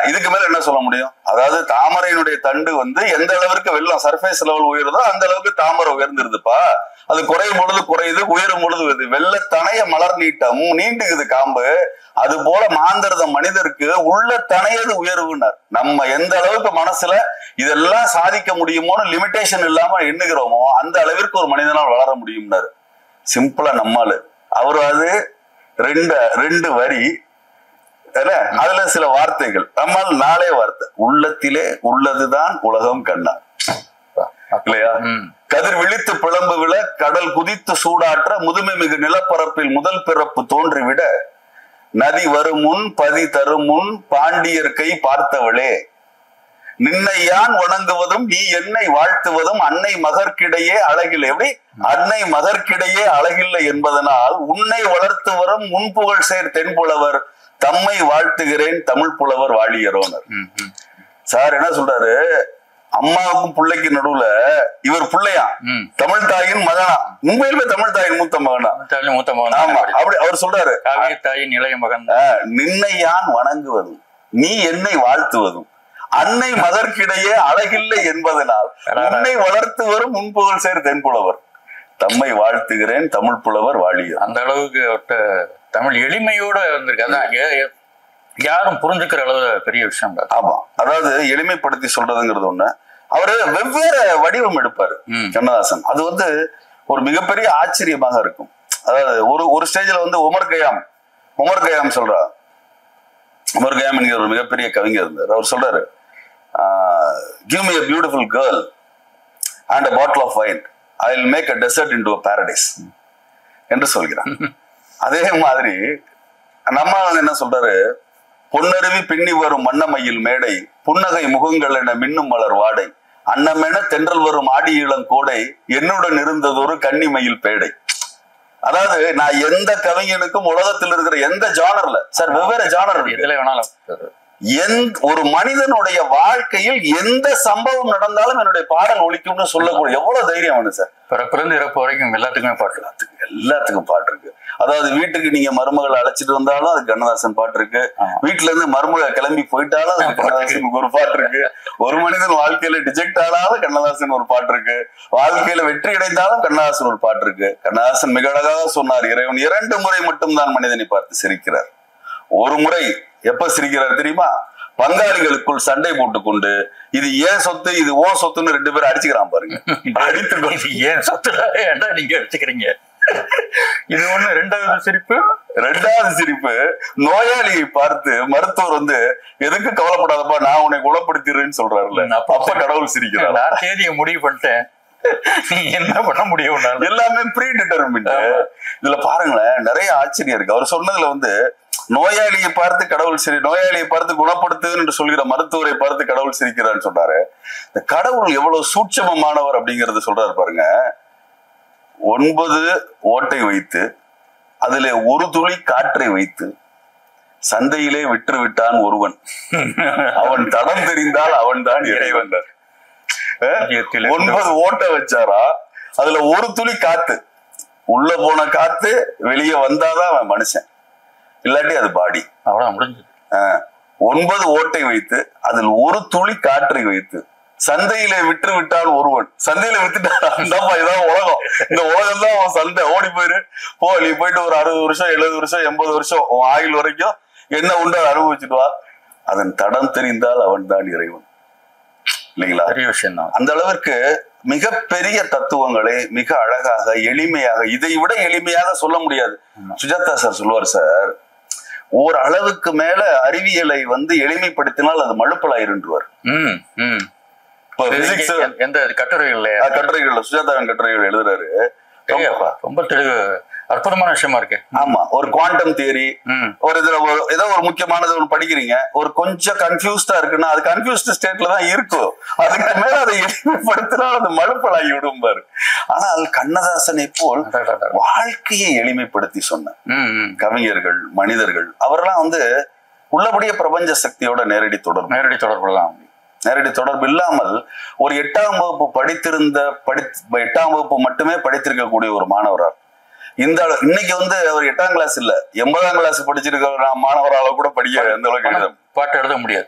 இதுக்கு மேல என்ன சொல்ல முடியும்? அதாவது தாமரையினுடைய தண்டு எந்த அளவிற்கு வெள்ளம் சர்ஃபேஸ் லெவல் உயருதோ அந்த அளவுக்கு தாமரை உயர்ந்துருதுப்பா. அது குறையும் பொழுது குறையுது, உயரும் பொழுது வருது. வெள்ளத்தனைய மலர் நீட்டம் நீண்டுக்குது காம்பு. அது போல மாந்தரத மனிதருக்கு உள்ள தனையது உயர்வுனர். நம்ம எந்த அளவுக்கு மனசுல இதெல்லாம் சாதிக்க முடியுமோன்னு லிமிடேஷன் இல்லாம எண்ணுகிறோமோ அந்த அளவிற்கு ஒரு மனிதனால் வளர முடியும்னாரு. சிம்பிளா நம்மாலு அவரு அது ரெண்டு வரி அதுல சில வார்த்தைகள், நம்மால் 4 வார்த்தை. உள்ளத்திலே உள்ளதுதான் உலகம் கண்ணா இல்லையா? கதிர் விழித்து பிளம்பு விழ கடல் குதித்து சூடாற்ற முதுமை மிகு நிலப்பரப்பில் முதல் பிறப்பு தோன்றிவிட நதி வரும் முன் பதி தரும் முன் பாண்டியர் கை பார்த்தவளே நின்னை யான் வணங்குவதும் நீ என்னை வாழ்த்துவதும் அன்னை மகற்கிடையே அழகில்லை. எப்படி? அன்னை மகற்கிடையே அழகில்லை என்பதனால் உன்னை வளர்த்து வரும் முன்புகழ் சேர் தென்புலவர் தம்மை வாழ்த்துகிறேன் தமிழ் புலவர் வாழியரோனர். சார் என்ன சொல்றாரு? அம்மாவுக்கும் பிள்ளைக்கு நடுவுல இவர் பிள்ளையா, தமிழ் தாயின் மகனா, உண்மையிலுமே தமிழ் தாயின் மூத்த மகனா. ஆமா, அப்படி அவர் சொல்றாரு. தாயின் இளைய மகன். நின்னை யான் வணங்குவதும் நீ என்னை வாழ்த்துவதும் அன்னை மகற்கிடையே அழகில்லை என்பதனால் உன்னை வளர்த்து வரும் முன்புகழ் சேர் தென்புலவர் தம்மை வாழ்த்துகிறேன் தமிழ் புலவர் வாழியர். அந்த அளவுக்கு தமிழ் எளிமையோட வந்திருக்கு. யாரும் புரிஞ்சுக்கிற அளவு பெரிய விஷயம். ஆமா, அதாவது எளிமைப்படுத்தி சொல்றதுங்கிறது ஒண்ணு. அவரு வெவ்வேறு வடிவம் எடுப்பாரு கண்ணதாசன். அது ஒரு மிகப்பெரிய ஆச்சரியமாக இருக்கும். அதாவது ஒரு ஸ்டேஜ்ல உமர் கயாம் சொல்றா. உமர் கயாம் என்கிற ஒரு மிகப்பெரிய கவிஞர் இருந்தார். அவர் சொல்றாரு, give me a beautiful girl and a bottle of wine, I will make a desert into a paradise என்று சொல்கிறான். அதே மாதிரி நம்ம என்ன சொல்றாரு? பொன்னருவி பின்னி வரும் மன்னமையில் மேடை புன்னகை முகங்கள் என மின்னும் மலர் வாடை அன்னமென தென்றல் வரும் ஆடி இளம் கோடை என்னுடன் இருந்ததொரு கன்னிமையில் பேடை. அதாவது நான் எந்த கவிஞனுக்கும் உலகத்தில் இருக்கிற எந்த ஜானர்ல சார் வெவ்வேறு ஜானர் ஒரு மனிதனுடைய வாழ்க்கையில் எந்த சம்பவம் நடந்தாலும் என்னுடைய பாடல் ஒலிக்கும்னு சொல்லக்கூடிய எவ்வளவு தைரியம் வேணும் சார். பிறப்பிலிருந்து இறப்பு வரைக்கும் எல்லாத்துக்குமே பாட்டு, எல்லாத்துக்கும் பாட்டு இருக்கு. அதாவது வீட்டுக்கு நீங்க மருமகளை அழைச்சிட்டு வந்தாலும் அதுக்கு கண்ணதாசன் பாட்டு இருக்கு. வீட்டுல இருந்து மருமகளை கிளம்பி போயிட்டாலும் அதுக்கு கண்ணதாசன் ஒரு பாட்டு இருக்கு. ஒரு மனிதன் வாழ்க்கையில டிஜெக்ட் ஆனாலும் கண்ணதாசன் ஒரு பாட்டு இருக்கு. வாழ்க்கையில வெற்றி அடைந்தாலும் கண்ணதாசன் ஒரு பாட்டு இருக்கு. கண்ணதாசன் மிக அழகாக சொன்னார், இறைவன் 2 முறை மட்டும்தான் மனிதனை பார்த்து சிரிக்கிறார். ஒரு முறை எப்ப சிரிக்கிறார் தெரியுமா? பங்காளிகளுக்குள் சண்டை போட்டுக்கொண்டு இது ஏன் சொத்து இது ஓ சொத்துன்னு 2 பேரும் அடிச்சுக்கிறான் பாருங்க. அடித்து ஏன் சொத்து நீங்க அடிச்சுக்கிறீங்க. இது ஒண்ணு. ரெண்டாவது சிரிப்பு நோயாளியை பார்த்து மருத்துவர் எதுக்கு கவலைப்படாதப்பா நான் உன்னை குணப்படுத்திடுறேன்னு சொல்றாருல்ல, அப்ப கடவுள் சிரிக்கிறார். நான் தேதியை முடிவு பண்ணிட்டேன், நீ என்ன பண்ண முடியும், எல்லாமே ப்ரீ டிட்டர்மின்ட். இதுல பாருங்களேன், நிறைய ஆச்சரியம் இருக்கு. அவர் சொன்னதுல நோயாளியை பார்த்து கடவுள் நோயாளியை பார்த்து குணப்படுத்துன்னு சொல்கிற மருத்துவரை பார்த்து கடவுள் சிரிக்கிறான்னு சொல்றாரு. இந்த கடவுள் எவ்வளவு சூட்சமமானவர் அப்படிங்கறத சொல்றாரு பாருங்க. 9 ஓட்டை வைத்து அதிலே ஒரு துளி காற்றை வைத்து சந்தையிலே விற்று விட்டான் ஒருவன், அவன் தடம் தெரிந்தால் அவன் தான் இறைவன். 9 ஓட்டை வச்சாரா, அதுல ஒரு துளி காத்து உள்ள போன காத்து வெளியே வந்தாதான் அவன் மனுஷன், இல்லாட்டி அது பாடி. அவ்வளவு முடிஞ்சு. 9 ஓட்டை வைத்து அதில் ஒரு துளி காற்றை வைத்து சந்தையிலே விற்று விட்டான் ஒருவன். சந்தையில வித்துட்டான், இதான் உலகம், இந்த உலகம் தான் அவன் சந்தை. ஓடி போயிரு போ, நீ போயிட்டு ஒரு 60 வருஷம் 70 வருஷம் 80 வருஷம் ஆயுள் வரைக்கும் என்ன உண்டு அனுபவிச்சுட்டு வா. அதன் தடம் தெரிந்தால் அவன் தான் இறைவன். இல்லைங்களா? பெரிய விஷயம் தான். அந்த அளவிற்கு மிகப்பெரிய தத்துவங்களை மிக அழகாக எளிமையாக, இதை விட எளிமையாக சொல்ல முடியாது. சுஜாதா சார் சொல்லுவார், சார் ஓரளவுக்கு மேல அறிவியலை வந்து எளிமைப்படுத்தினால் அது மழுப்பலாயிருன்றுவார். எந்த கட்டுரைகள்ல சுஜாதாவின் கட்டுரைகள் எழுதுறாரு. ரொம்ப தெளிவு, அற்புதமான விஷயமா இருக்கு. ஆமா, ஒரு குவாண்டம் தியரி, ஒரு இதுல ஏதோ ஒரு முக்கியமானது ஒன்று படிக்கிறீங்க, ஒரு கொஞ்சம் கன்ஃபியூஸ்டா இருக்குன்னா அது கன்ஃபியூஸ்ட் ஸ்டேட்ல தான் இருக்கும். அதுக்கு மேல அதை எளிமைப்படுத்தினால் அது மழுப்பலாகி விடும்பாரு. ஆனால் கண்ணதாசனை போல் வாழ்க்கையை எளிமைப்படுத்தி சொன்ன கவிஞர்கள், மனிதர்கள், அவரெல்லாம் வந்து உள்ளபடியே பிரபஞ்ச சக்தியோட நேரடி தொடர்பு இல்லாமல் ஒரு 8ஆம் வகுப்பு படித்திருந்த 8ஆம் வகுப்பு மட்டுமே படித்திருக்கக்கூடிய ஒரு மாணவரால் இன்னைக்கு வந்து அவர் 8ஆம் கிளாஸ் இல்ல 80ஆம் கிளாஸ் படிச்சிருக்கிற மாணவரால கூட படிக்க அந்த அளவுக்கு பாட்டு எழுத முடியாது.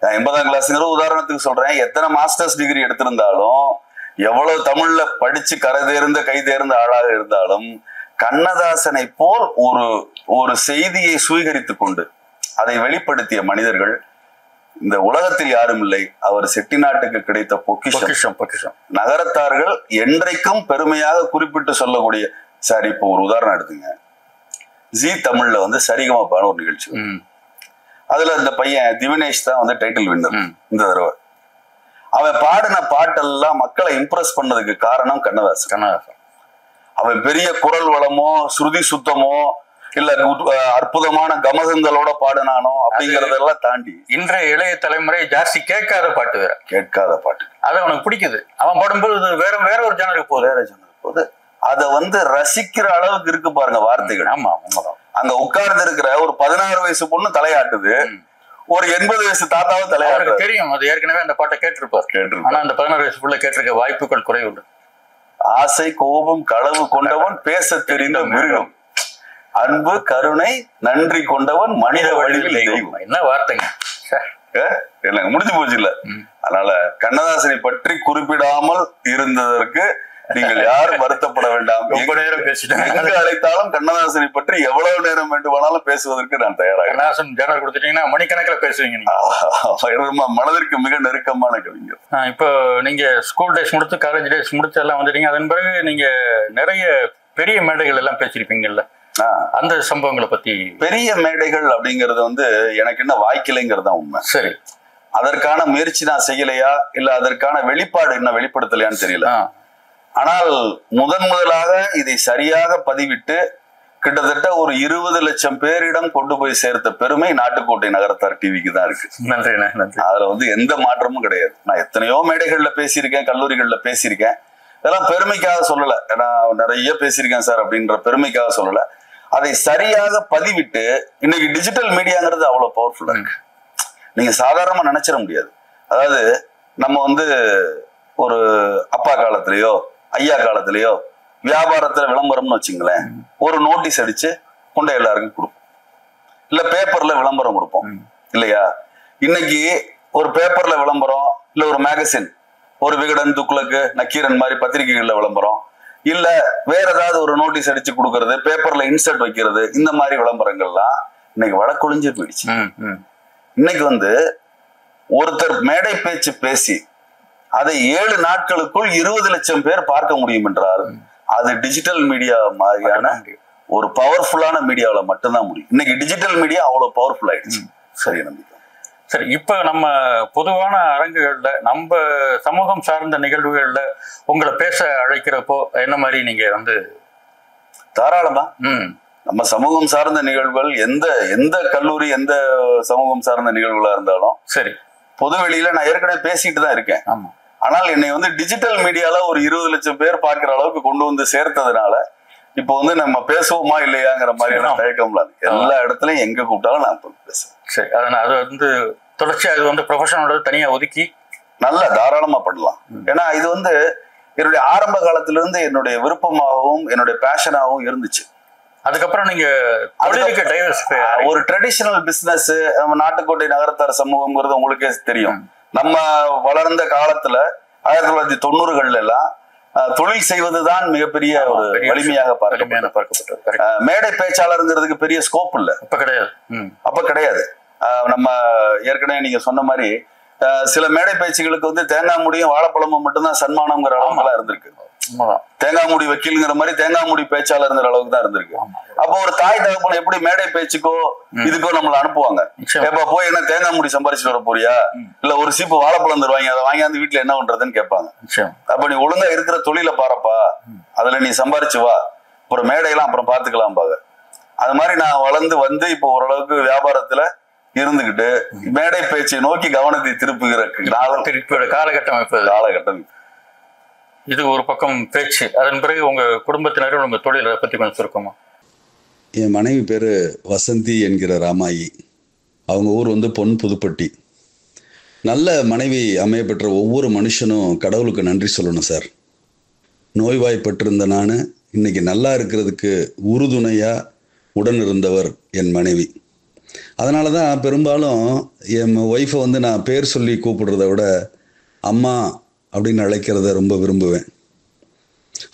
80ஆம் கிளாஸ்ங்கிற உதாரணத்துக்கு சொல்றேன். எத்தனை மாஸ்டர்ஸ் டிகிரி எடுத்திருந்தாலும், எவ்வளவு தமிழ்ல படிச்சு கரை தேர்ந்த கை தேர்ந்த ஆளாக இருந்தாலும், கண்ணதாசனை போல் ஒரு செய்தியை சுவீகரித்து கொண்டு அதை வெளிப்படுத்திய மனிதர்கள் இந்த உலகத்தில் யாரும் இல்லை. அவர் செட்டிநாட்டுக்கு கிடைத்த பொக்கிஷம். நகரத்தார்கள் என்றைக்கும் பெருமையாக குறிப்பிட்டு சொல்லக்கூடிய. சார், இப்போ ஒரு உதாரணம் எடுத்துங்க. ஜி தமிழ்ல வந்து சரிகமபான ஒரு நிகழ்ச்சி, அதுல இந்த பையன் திவினேஷ் தான் வந்து டைட்டில் வின்னர் இந்த தடவை. அவன் பாடின பாட்டெல்லாம் மக்களை இம்ப்ரெஸ் பண்ணதுக்கு காரணம் கண்ணதாசன். அவன் பெரிய குரல் வளமோ ஸ்ருதி சுத்தமோ இல்ல அற்புதமான கமகங்களோட பாடுனானோ அப்படிங்கறதெல்லாம் தாண்டி இன்றைய இளைய தலைமுறை ஜாஸ்தி கேட்காத பாட்டு அது அவனுக்கு பிடிக்குது. அவன் பாடும்போது வேற ஒரு ஜனருக்கு போகுது. அத வந்து ரசிக்கிற அளவுக்கு இருக்கு பாருங்க வார்த்தைகள். ஆமா, அங்க உட்கார்ந்து இருக்கிற ஒரு 16 வயசு பொண்ணு தலையாட்டுது, ஒரு 80 வயசு தாத்தாவும் தலையாட்டு தெரியும். அது ஏற்கனவே அந்த பாட்டை கேட்டிருப்பார். ஆனா அந்த 16 வயசு புள்ள கேட்டிருக்க வாய்ப்புகள் குறைவுண்டு. ஆசை, கோபம், களவு கொண்டவன் பேச தெரிந்த மிருகம், அன்பு, கருணை, நன்றி கொண்டவன் மனித வழியில் தெய்வம். என்ன வார்த்தைங்க, முடிஞ்சு போச்சு இல்ல. அதனால கண்ணதாசனை பற்றி குறிப்பிடாமல் இருந்ததற்கு நீங்கள் யாரும் வருத்தப்பட வேண்டாம். ரொம்ப நேரம் பேசிட்டேன். அழைத்தாலும் கண்ணதாசனை பற்றி எவ்வளவு நேரம் வேண்டுமானாலும் பேசுவதற்கு நான் தயாராக. கண்ணதாசன் ஜேர்னல் கொடுத்துட்டீங்கன்னா மணிக்கணக்கில் பேசுவீங்க. மனதிற்கு மிக நெருக்கமான கவிஞர். இப்போ நீங்க ஸ்கூல் டேஸ் முடித்து காலேஜ் டேஸ் முடிச்சு எல்லாம் வந்துட்டீங்க. அதன் பிறகு நீங்க நிறைய பெரிய மேடைகள் எல்லாம் பேசியிருப்பீங்கல்ல, அந்த சம்பவங்களை பத்தி. பெரிய மேடைகள் அப்படிங்கறது வந்து எனக்கு என்ன வாய்க்கலைங்கிறது தான் உண்மை. சரி, அதற்கான முயற்சி நான் செய்யலையா இல்ல அதற்கான வெளிப்பாடு என்ன வெளிப்படுத்தலையான்னு தெரியல. ஆனால் முதலாக இதை சரியாக பதிவிட்டு கிட்டத்தட்ட ஒரு 20 லட்சம் பேரிடம் கொண்டு போய் சேர்த்த பெருமை நாட்டுக்கோட்டை நகரத்தார் டிவிக்கு தான் இருக்கு. நன்றி. அதுல வந்து எந்த மாற்றமும் கிடையாது. நான் எத்தனையோ மேடைகள்ல பேசியிருக்கேன், கல்லூரிகள்ல பேசியிருக்கேன். இதெல்லாம் பெருமைக்காக சொல்லல, நான் நிறைய பேசியிருக்கேன் சார் அப்படின்ற பெருமைக்காக சொல்லல. அதை சரியாக பதிவிட்டு இன்னைக்கு டிஜிட்டல் மீடியாங்கிறது அவ்வளவு பவர்ஃபுல்லா இருக்கு. நீங்க சாதாரணமா நினைச்சிட முடியாது. அதாவது நம்ம வந்து ஒரு அப்பா காலத்திலயோ ஐயா காலத்திலயோ வியாபாரத்துல விளம்பரம்னு வச்சுங்களேன், ஒரு நோட்டீஸ் அடிச்சு கொண்ட எல்லாருக்கும் கொடுப்போம், இல்ல பேப்பர்ல விளம்பரம் கொடுப்போம் இல்லையா. இன்னைக்கு ஒரு பேப்பர்ல விளம்பரம், இல்ல ஒரு மேகசின், ஒரு விகடன், துக்ளக்கு, நக்கீரன் மாதிரி பத்திரிகைகள்ல விளம்பரம், இல்ல வேற ஏதாவது ஒரு நோட்டீஸ் அடிச்சு கொடுக்கறது, பேப்பர்ல இன்சர்ட் வைக்கிறது, இந்த மாதிரி விளம்பரங்கள்லாம் இன்னைக்கு வழக்கொழிஞ்சு போயிடுச்சு. இன்னைக்கு வந்து ஒருத்தர் மேடை பேச்சு பேசி அதை 7 நாட்களுக்குள் 20 லட்சம் பேர் பார்க்க முடியும் என்றால் அது டிஜிட்டல் மீடியா மாதிரியான ஒரு பவர்ஃபுல்லான மீடியாவில் மட்டும்தான் முடியும். இன்னைக்கு டிஜிட்டல் மீடியா அவ்வளவு பவர்ஃபுல் ஆயிடுச்சு. சரி நம்பிக்கை. சரி, இப்ப நம்ம பொதுவான அரங்குகள்ல, நம்ம சமூகம் சார்ந்த நிகழ்வுகள்ல உங்களை பேச அழைக்கிறப்போ என்ன மாதிரி நீங்க வந்து? தாராளமா. நம்ம சமூகம் சார்ந்த நிகழ்வுகள் எந்த கல்லூரி, எந்த சமூகம் சார்ந்த நிகழ்வுகளா இருந்தாலும் சரி, பொது வெளியில நான் ஏற்கனவே பேசிட்டு தான் இருக்கேன். ஆனால் என்னை வந்து டிஜிட்டல் மீடியால ஒரு 20 லட்சம் பேர் பார்க்கிற அளவுக்கு கொண்டு வந்து சேர்த்ததுனால இப்போ வந்து நம்ம பேசுவோமா இல்லையாங்கிற மாதிரியான தயக்கம்ல எல்லா இடத்துலயும் எங்க கூப்பிட்டாலும் நான் பேசுவேன். சரி, அதனால அது வந்து தொடர்ச்சியா இது வந்து ப்ரொஃபஷனல் தனியா ஒதுக்கி நல்லா தாராளமா பண்ணலாம். ஏன்னா இது வந்து என்னுடைய ஆரம்ப காலத்துல இருந்து என்னுடைய விருப்பமாகவும் என்னுடைய பேஷனாகவும் இருந்துச்சு. அதுக்கப்புறம் நீங்க ஒரு ட்ரெடிஷனல் பிசினஸ், நாட்டுக்கோட்டை நகரத்தார் சமூகம்ங்கிறது உங்களுக்கே தெரியும். நம்ம வளர்ந்த காலத்துல 1990கள் எல்லாம் தொழில் செய்வதுதான் மிகப்பெரிய ஒரு வலிமையாக பார்க்கப்பட்டது. மேடை பேச்சாளருங்கிறதுக்கு பெரிய ஸ்கோப் இல்ல, அப்ப கிடையாது. நம்ம ஏற்கனவே நீங்க சொன்ன மாதிரி சில மேடை பேச்சுகளுக்கு வந்து தேங்காய் முடியும் வாழைப்பழமும் மட்டும்தான் சன்மானம்ங்கிற அளவுலாம் இருந்திருக்கு. தேங்காய் மூடி வக்கீலுங்கிற மாதிரி தேங்காய் மூடி பேச்சாளருங்கிற அளவுக்கு தான் இருந்திருக்கு. அப்போ ஒரு தாய் தகப்பன் எப்படி மேடை பேச்சுக்கோ இதுக்கோ நம்மள அனுப்புவாங்க. எப்ப போய் என்ன தேங்காய் மூடி சம்பாரிச்சுட்டு வர போறியா, இல்ல ஒரு சீப்பு வாழைப்பழம் தருவாங்க, அதை வாங்கி வீட்டுல என்ன பண்றதுன்னு கேட்பாங்க. அப்ப நீ ஒழுங்கா இருக்கிற தொழில பாருப்பா, அதுல நீ சம்பாரிச்சு வா, ஒரு மேடையெல்லாம் அப்புறம் பாத்துக்கலாம் பாங்க. அது மாதிரி நான் வளர்ந்து வந்து இப்போ ஓரளவுக்கு வியாபாரத்துல இருந்துகிட்டு மேடை பேச்சை நோக்கி கவனத்தை திருப்புகிற காலகட்டம் இது. ஒரு பக்கம் பேச்சு, அதன் பிறகு உங்க குடும்பத்தினரும் உங்க தொழிலை பத்தி கொஞ்சம் சுருக்கமா. என் மனைவி பேரு வசந்தி என்கிற ராமாயி. அவங்க ஊர் வந்து பொன் புதுப்பட்டி. நல்ல மனைவி அமைய பெற்ற ஒவ்வொரு மனுஷனும் கடவுளுக்கு நன்றி சொல்லணும் சார். நோய்வாய்ப்பட்டிருந்த நான் இன்னைக்கு நல்லா இருக்கிறதுக்கு உறுதுணையா உடன் இருந்தவர் என் மனைவி. அதனால தான் பெரும்பாலும் என் ஒய்ஃபை வந்து நான் பேர் சொல்லி கூப்பிடுறத விட அம்மா அப்படின்னு அழைக்கிறத ரொம்ப விரும்புவேன்.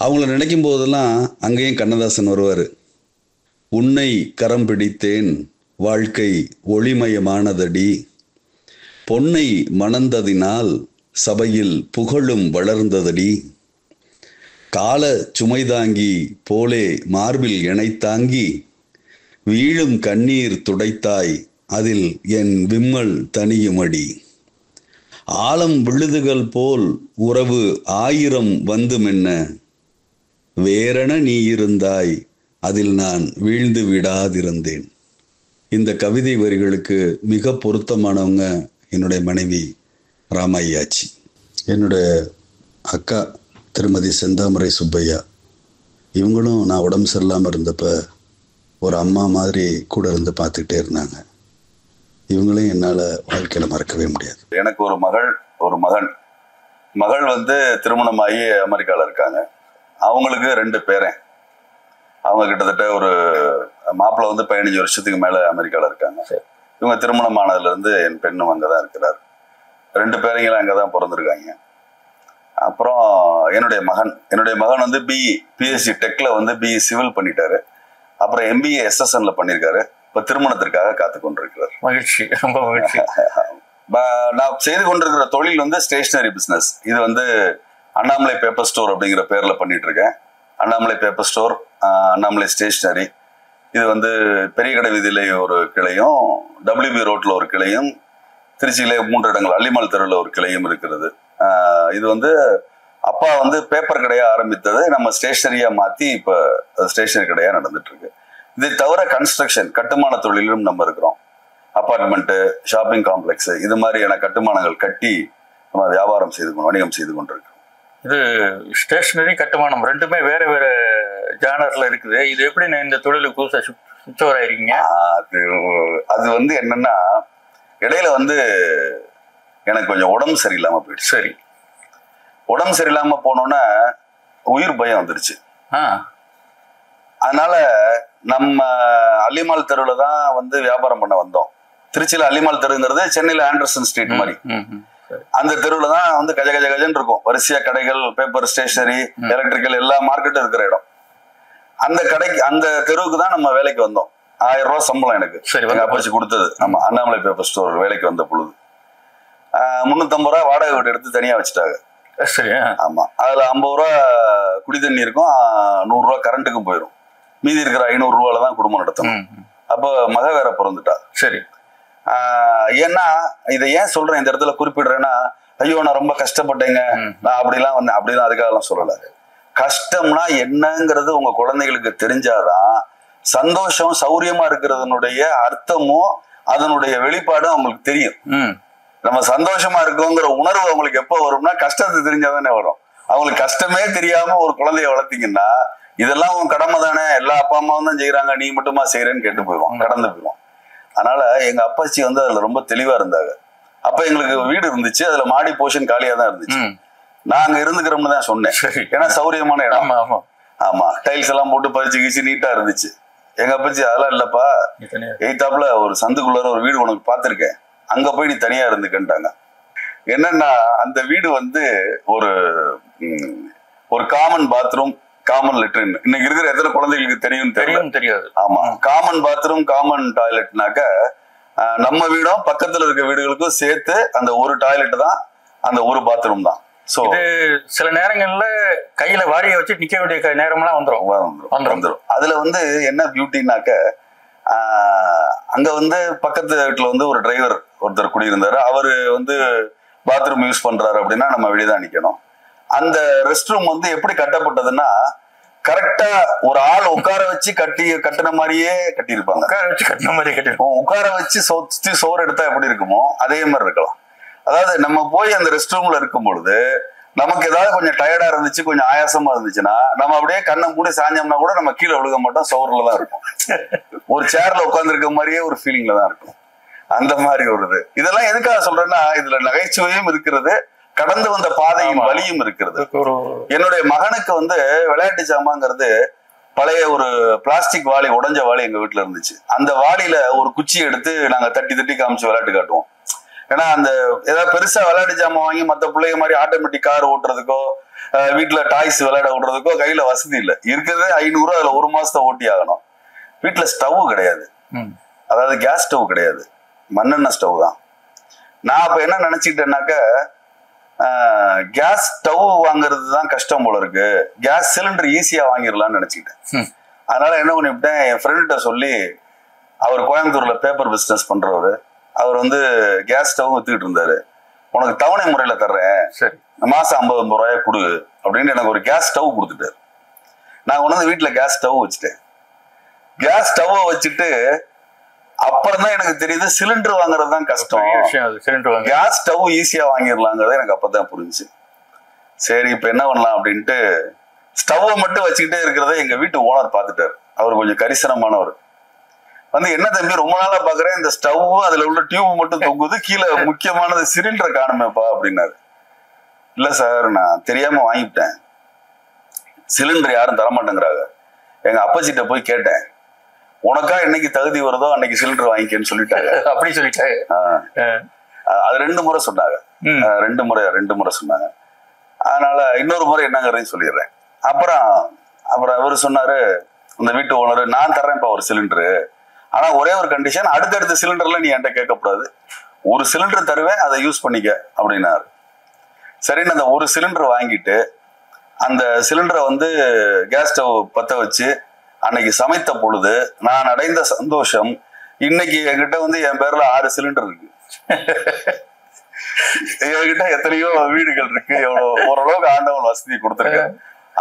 அவங்கள நினைக்கும் போதெல்லாம் அங்கேயும் கண்ணதாசன் வருவார். உன்னை கரம் பிடித்தேன் வாழ்க்கை ஒளிமயமானதடி, பொன்னை மணந்ததினால் சபையில் புகழும் வளர்ந்ததடி, கால சுமைதாங்கி போலே மார்பில் இணைத்தாங்கி, வீழும் கண்ணீர் துடைத்தாய் அதில் என் விம்மல் தனியுமடி, ஆலம் விழுதுகள் போல் உறவு 1000 வந்துமென்ன, வேறென நீ இருந்தாய் அதில் நான் வீழ்ந்து விடாதிருந்தேன். இந்த கவிதை வரிகளுக்கு மிக பொருத்தமானவங்க என்னுடைய மனைவி ராமையாச்சி. என்னுடைய அக்கா திருமதி செந்தாமரை சுப்பையா, இவங்களும் நான் உடம்பு சரியில்லாமல் இருந்தப்ப ஒரு அம்மா மாதிரி கூட இருந்து பார்த்துக்கிட்டே இருந்தாங்க. இவங்களையும் என்னால் வாழ்க்கையில் மறக்கவே முடியாது. எனக்கு ஒரு மகள் ஒரு மகன். மகள் வந்து திருமணமாகி அமெரிக்காவில் இருக்காங்க. அவங்களுக்கு 2 பேரன். அவங்க கிட்டத்தட்ட ஒரு மாப்பிள்ளை வந்து 15 வருஷத்துக்கு மேலே அமெரிக்காவில் இருக்காங்க. இவங்க திருமணமானதுலேருந்து என் பெண்ணும் அங்கே தான் இருக்கிறார். 2 பேரைங்களும் அங்கே தான் பிறந்திருக்காங்க. அப்புறம் என்னுடைய மகன் வந்து பிஎஸ்சி டெக்ல வந்து பிஇ சிவில் பண்ணிட்டாரு. அப்புறம் MBA SSNல பண்ணியிருக்காரு. இப்போ திருமணத்திற்காக காத்து கொண்டிருக்கிறார். மகிழ்ச்சி, ரொம்ப மகிழ்ச்சி. நான் செய்து கொண்டிருக்கிற தொழில் வந்து ஸ்டேஷனரி பிஸ்னஸ். இது வந்து அண்ணாமலை பேப்பர் ஸ்டோர் அப்படிங்கிற பேர்ல பண்ணிட்டு இருக்கேன். Annamalai paper store, Annamalai stationery. இது வந்து பெரிய கடை வீதியில ஒரு கிளையும், WB ரோட்ல ஒரு கிளையும், திருச்சியில 3 இடங்கள், அள்ளிமால் தெருவில் ஒரு கிளையும் இருக்கிறது. இது வந்து அப்பா வந்து பேப்பர் கடையா ஆரம்பித்தது நம்ம ஸ்டேஷனரியா மாத்தி இப்ப ஸ்டேஷனரி கடையா நடந்துட்டு இருக்கு. இதை தவிர கன்ஸ்ட்ரக்ஷன், கட்டுமான தொழிலும் நம்ம இருக்கிறோம். அபார்ட்மெண்ட், ஷாப்பிங் காம்ப்ளெக்ஸ், இது மாதிரியான கட்டுமானங்கள் கட்டி நம்ம வியாபாரம் வணிகம் செய்து கொண்டிருக்கோம். இது ஸ்டேஷனரி கட்டுமானம் 2மே வேற வேற ஜானர்ல இருக்குது. இது எப்படி இந்த தொழிலுக்கு புதுசா சுவிட்ச் ஆயிருக்கீங்க? அது வந்து என்னன்னா, இடையில வந்து எனக்கு கொஞ்சம் உடம்பு சரியில்லாம போயிடுச்சு. சரி. உடம்பு சரியில்லாம போனோன்னா உயிர் பயம் வந்துருச்சு. அதனால நம்ம அள்ளிமால் தெருவுல தான் வந்து வியாபாரம் பண்ண வந்தோம். திருச்சியில அள்ளிமால் தெருங்கிறது சென்னையில ஆண்டர்சன் ஸ்ட்ரீட் மாதிரி. அந்த தெருவுல தான் வந்து கஜ கஜ கஜன்னு இருக்கும். வரிசையா கடைகள், பேப்பர், ஸ்டேஷனரி, எலக்ட்ரிக்கல் எல்லா மார்க்கெட்டும் இருக்கிற இடம். அந்த தெருவுக்கு தான் நம்ம வேலைக்கு வந்தோம். 1000 ரூபாய் சம்பளம் எனக்கு அப்பச்சு கொடுத்தது. நம்ம அண்ணாமலை பேப்பர் ஸ்டோர் வேலைக்கு வந்த பொழுது 350 ரூபாய் வாடகை வீடு எடுத்து தனியா வச்சுட்டாங்க. ஆமா, அதுல 50 ரூபா குடி தண்ணி இருக்கும், 100 ரூபா கரண்ட்டுக்கும் போயிடும். மீதி இருக்கிற 500 ரூபாயில தான் குடும்பம் நடத்தணும். அப்போ மக வேற பிறந்துட்டா. சரி. ஏன்னா இதை ஏன் சொல்றேன், இந்த இடத்துல குறிப்பிடுறேன்னா, ஐயோ நான் ரொம்ப கஷ்டப்பட்டேங்க, நான் அப்படிலாம் அதுக்காகலாம் சொல்லல. கஷ்டம்னா என்னங்கிறது உங்க குழந்தைகளுக்கு தெரிஞ்சாதான் சந்தோஷம், சௌரியமா இருக்கிறதனுடைய அர்த்தமும் அதனுடைய வெளிப்பாடும் அவங்களுக்கு தெரியும். நம்ம சந்தோஷமா இருக்கோங்கிற உணர்வு அவங்களுக்கு எப்ப வரும்னா கஷ்டத்தை தெரிஞ்சாதானே வரும். அவங்களுக்கு கஷ்டமே தெரியாம ஒரு குழந்தைய வளர்த்தீங்கன்னா, இதெல்லாம் உன் கடமை தானே, எல்லா அப்பா அம்மாவும் தான் செய்யறாங்க, நீ மட்டுமா செய்யறேன்னு கேட்டு போயிடுவான், கடந்து போயிடுவான். அதனால எங்க அப்பாச்சி வந்து அதுல ரொம்ப தெளிவா இருந்தாங்க. அப்ப எங்களுக்கு வீடு இருந்துச்சு, அதுல மாடி போர்ஷன் காலியா தான் இருந்துச்சு. நாங்க இருந்துக்கிறோம்னு தான் சொன்னேன், ஏன்னா சௌரியமான இடம். ஆமா, டைல்ஸ் எல்லாம் போட்டு பறிச்சு கீச்சு நீட்டா இருந்துச்சு. எங்க அப்பச்சி அதெல்லாம் இல்லப்பா, எய்தாப்புல ஒரு சந்துக்குள்ளார ஒரு வீடு உனக்கு பாத்திருக்கேன், அங்க போய் நீ தனியா இருந்துக்கிட்டாங்க. என்னன்னா அந்த வீடு வந்து ஒரு காமன் பாத்ரூம், காமன் லெட்ரின். இன்னைக்கு இருக்கிற எத்தனை குழந்தைகளுக்கு தெரியாது. ஆமா, காமன் பாத்ரூம், காமன் டாய்லெட்னாக்க நம்ம வீடும் பக்கத்துல இருக்க வீடுகளுக்கும் சேர்த்து அந்த ஒரு டாய்லெட் தான், அந்த ஒரு பாத்ரூம் தான். சோ இது சில நேரங்கள்ல கையில வாரிய வச்சு நிக்க வேண்டிய நேரம்லாம் வந்துடும். அதுல வந்து என்ன பியூட்டினாக்க, அங்க வந்து பக்கத்து வீட்டுல வந்து ஒரு டிரைவர் ஒருத்தர் குடியிருந்தாரு. அவரு வந்து பாத்ரூம் யூஸ் பண்றாரு அப்படின்னா நம்ம வெளியதான் நிக்கணும். அந்த ரெஸ்ட் ரூம் வந்து எப்படி கட்டப்பட்டதுன்னா, கரெக்டா ஒரு ஆள் உட்கார வச்சு கட்டின மாதிரியே கட்டியிருப்பாங்க. உட்கார வச்சு சுத்தி சோறு எடுத்தா எப்படி இருக்குமோ அதே மாதிரி இருக்கலாம். அதாவது நம்ம போய் அந்த ரெஸ்ட் ரூம்ல இருக்கும் பொழுது நமக்கு ஏதாவது கொஞ்சம் டயர்டா இருந்துச்சு, கொஞ்சம் ஆயாசமா இருந்துச்சுன்னா நம்ம அப்படியே கண்ணை மூடி சாஞ்சோம்னா கூட நம்ம கீழே விழுக மாட்டோம், சோறுல தான் இருக்கும். ஒரு சேர்ல உட்கார்ந்து இருக்க மாதிரியே ஒரு ஃபீலிங்ல தான் இருக்கும். அந்த மாதிரி ஒரு இதெல்லாம் எதுக்காக சொல்றேன்னா, இதுல நகைச்சுவையும் இருக்கிறது, கடந்து வந்த பாதையின் வலியும் இருக்கிறது. என்னுடைய மகனுக்கு வந்து விளையாட்டு சாமாங்கிறது பழைய ஒரு பிளாஸ்டிக் வாளி, உடைஞ்ச வாளி எங்க வீட்டுல இருந்துச்சு. அந்த வாளியில ஒரு குச்சி எடுத்து நாங்க தட்டி தட்டி காமிச்சு விளையாட்டு காட்டுவோம். ஏன்னா அந்த ஏதாவது பெருசா விளையாட்டு ஜாமான் வாங்கி மத்த பிள்ளைங்க மாதிரி ஆட்டோமேட்டிக் கார் ஓட்டுறதுக்கோ வீட்டுல டாய்ஸ் விளையாட விடுறதுக்கோ கையில வசதி இல்லை. இருக்கிறதே 500, அதுல 1 மாசத்தை ஓட்டி ஆகணும். வீட்டுல ஸ்டவ் கிடையாது, அதாவது கேஸ் ஸ்டவ் கிடையாது, மண்ணெண்ணெய் ஸ்டவ் தான். நான் அப்ப என்ன நினைச்சுக்கிட்டேன்னாக்க, கேஸ் ஸ்டவ் வாங்குறது தான் கஷ்டம் போல இருக்கு, கேஸ் சிலிண்டர் ஈஸியா வாங்கிடலாம்னு நினைச்சுக்கிட்டேன். அதனால என்ன பண்ணிவிட்டேன், என் ஃப்ரெண்ட்ட சொல்லி, அவர் கோயம்புத்தூர்ல பேப்பர் பிசினஸ் பண்றவரு, அவர் வந்து கேஸ் ஸ்டவ் வித்துக்கிட்டு இருந்தாரு. உனக்கு தவணை முறையில தர்றேன், மாசம் 50 ரூபாய் கொடு அப்படின்னு எனக்கு ஒரு கேஸ் ஸ்டவ் கொடுத்துட்டாரு. நான் கொண்டு வீட்டுல கேஸ் ஸ்டவ் வச்சுட்டேன். கேஸ் ஸ்டவ் வச்சுட்டு அப்புறம் தான் எனக்கு தெரியுது சிலிண்டர் வாங்குறது தான் கஷ்டம், கேஸ் ஸ்டவ் ஈஸியா வாங்கிடலாங்கிறத எனக்கு அப்பதான் புரிஞ்சு. சரி இப்ப என்ன பண்ணலாம் அப்படின்ட்டு ஸ்டவ்வை மட்டும் வச்சுக்கிட்டே இருக்கிறத எங்க வீட்டு ஓனர் பார்த்துட்டாரு. அவர் கொஞ்சம் கரிசனமானவர். வந்து என்ன தம்பி ரொம்ப நாளா பாக்குறேன், இந்த ஸ்டவ் அதுல உள்ள டியூப் மட்டும் தொங்குது, கீழே முக்கியமானது சிலிண்டரை காணுமேப்பா அப்படின்னாரு. இல்ல சார் நான் தெரியாம வாங்கிட்டேன், சிலிண்டர் யாரும் தரமாட்டேங்கிறாங்க. எங்க அப்பச்சிட்ட போய் கேட்டேன், உனக்கா என்னைக்கு தகுதி வருதோ அன்னைக்கு சிலிண்டர் வாங்கிக்கன்னு சொல்லிட்டாங்க. அப்படி சொல்லிட்டாங்க. அது 2 முறை சொன்னாங்க. 2 முறை சொன்னாங்க. அதனால இன்னொரு முறை என்னங்கிறதையும் சொல்லிடுறேன். அப்புறம் இவரு சொன்னாரு, இந்த வீட்டு ஓனர், நான் தர்றேன்ப்பா ஒரு சிலிண்டரு, ஆனா ஒரே ஒரு கண்டிஷன், அடுத்தடுத்த சிலிண்டர்ல நீ என்கிட்ட கேட்கக்கூடாது, ஒரு சிலிண்டர் தருவேன், அதை யூஸ் பண்ணிக்க அப்படின்னாரு. சரின்னு அந்த ஒரு சிலிண்டர் வாங்கிட்டு அந்த சிலிண்டரை வந்து கேஸ் ஸ்டவ் பத்த வச்சு அன்னைக்கு சமைத்த பொழுது நான் அடைந்த சந்தோஷம், இன்னைக்கு என்கிட்ட வந்து என் பேர்ல 6 சிலிண்டர் இருக்கு. என்கிட்ட எத்தனையோ வீடுகள் இருக்கு, எவ்வளவு ஓரளவுக்கு ஆண்டவன் வசதி கொடுத்துருக்கேன்.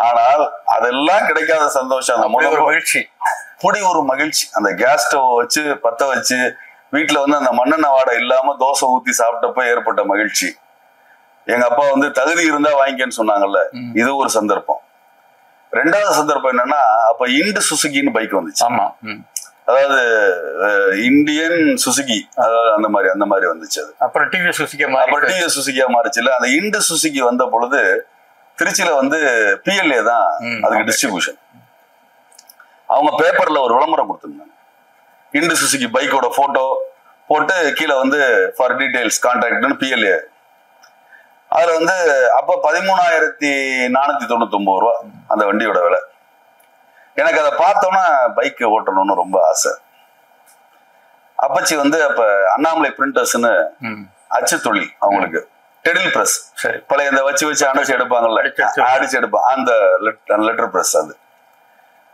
ஆனால் அதெல்லாம் கிடைக்காத சந்தோஷம், அந்த மகிழ்ச்சி, புடி ஒரு மகிழ்ச்சி. அந்த கேஸ் ஸ்டவ் வச்சு பத்த வச்சு வீட்டுல வந்து அந்த மண்ணெண்ணெய் வாடை இல்லாம தோசை ஊத்தி சாப்பிட்டப்ப ஏற்பட்ட மகிழ்ச்சி. எங்க அப்பா வந்து தகுதி இருந்தா வாங்கிக்கன்னு சொன்னாங்கல்ல, இது ஒரு சந்தர்ப்பம். 2வது சந்தர்ப்பம் என்னன்னா, அப்ப இண்டு சுசுகின்னு பைக் வந்துச்சு. அதாவது இந்தியன் சுசுகி, அதாவது அந்த மாதிரி வந்துச்சு. அது அப்புறம் டிவிஎஸ் சுசுகியா மாறிச்சு இல்ல. அந்த இண்டு சுசுகி வந்த பொழுது திருச்சியில வந்து PLA தான் அதுக்கு டிஸ்ட்ரிபியூஷன். அவங்க பேப்பர்ல ஒரு விளம்பரம் கொடுத்திருந்தாங்க, இண்டு சுசுகி பைக்கோட போட்டோ போட்டு கீழே வந்து ஃபார் டீடைல்ஸ் கான்டாக்ட்னு PLA. அதுல வந்து அப்ப 13,499 ரூபா அந்த வண்டியோட விலை. எனக்கு அதை பார்த்தோன்னா பைக் ஓட்டணும்னு ரொம்ப ஆசை. அப்பச்சி வந்து அப்ப அண்ணாமலை பிரிண்டர்ஸ்னு அச்சு தொழில், அவங்களுக்கு டெடில் பிரஸ், பழைய இந்த வச்சு அடைச்சு எடுப்பாங்கல்ல, அடிச்சு எடுப்பான், அந்த லெட்டர் பிரஸ். அது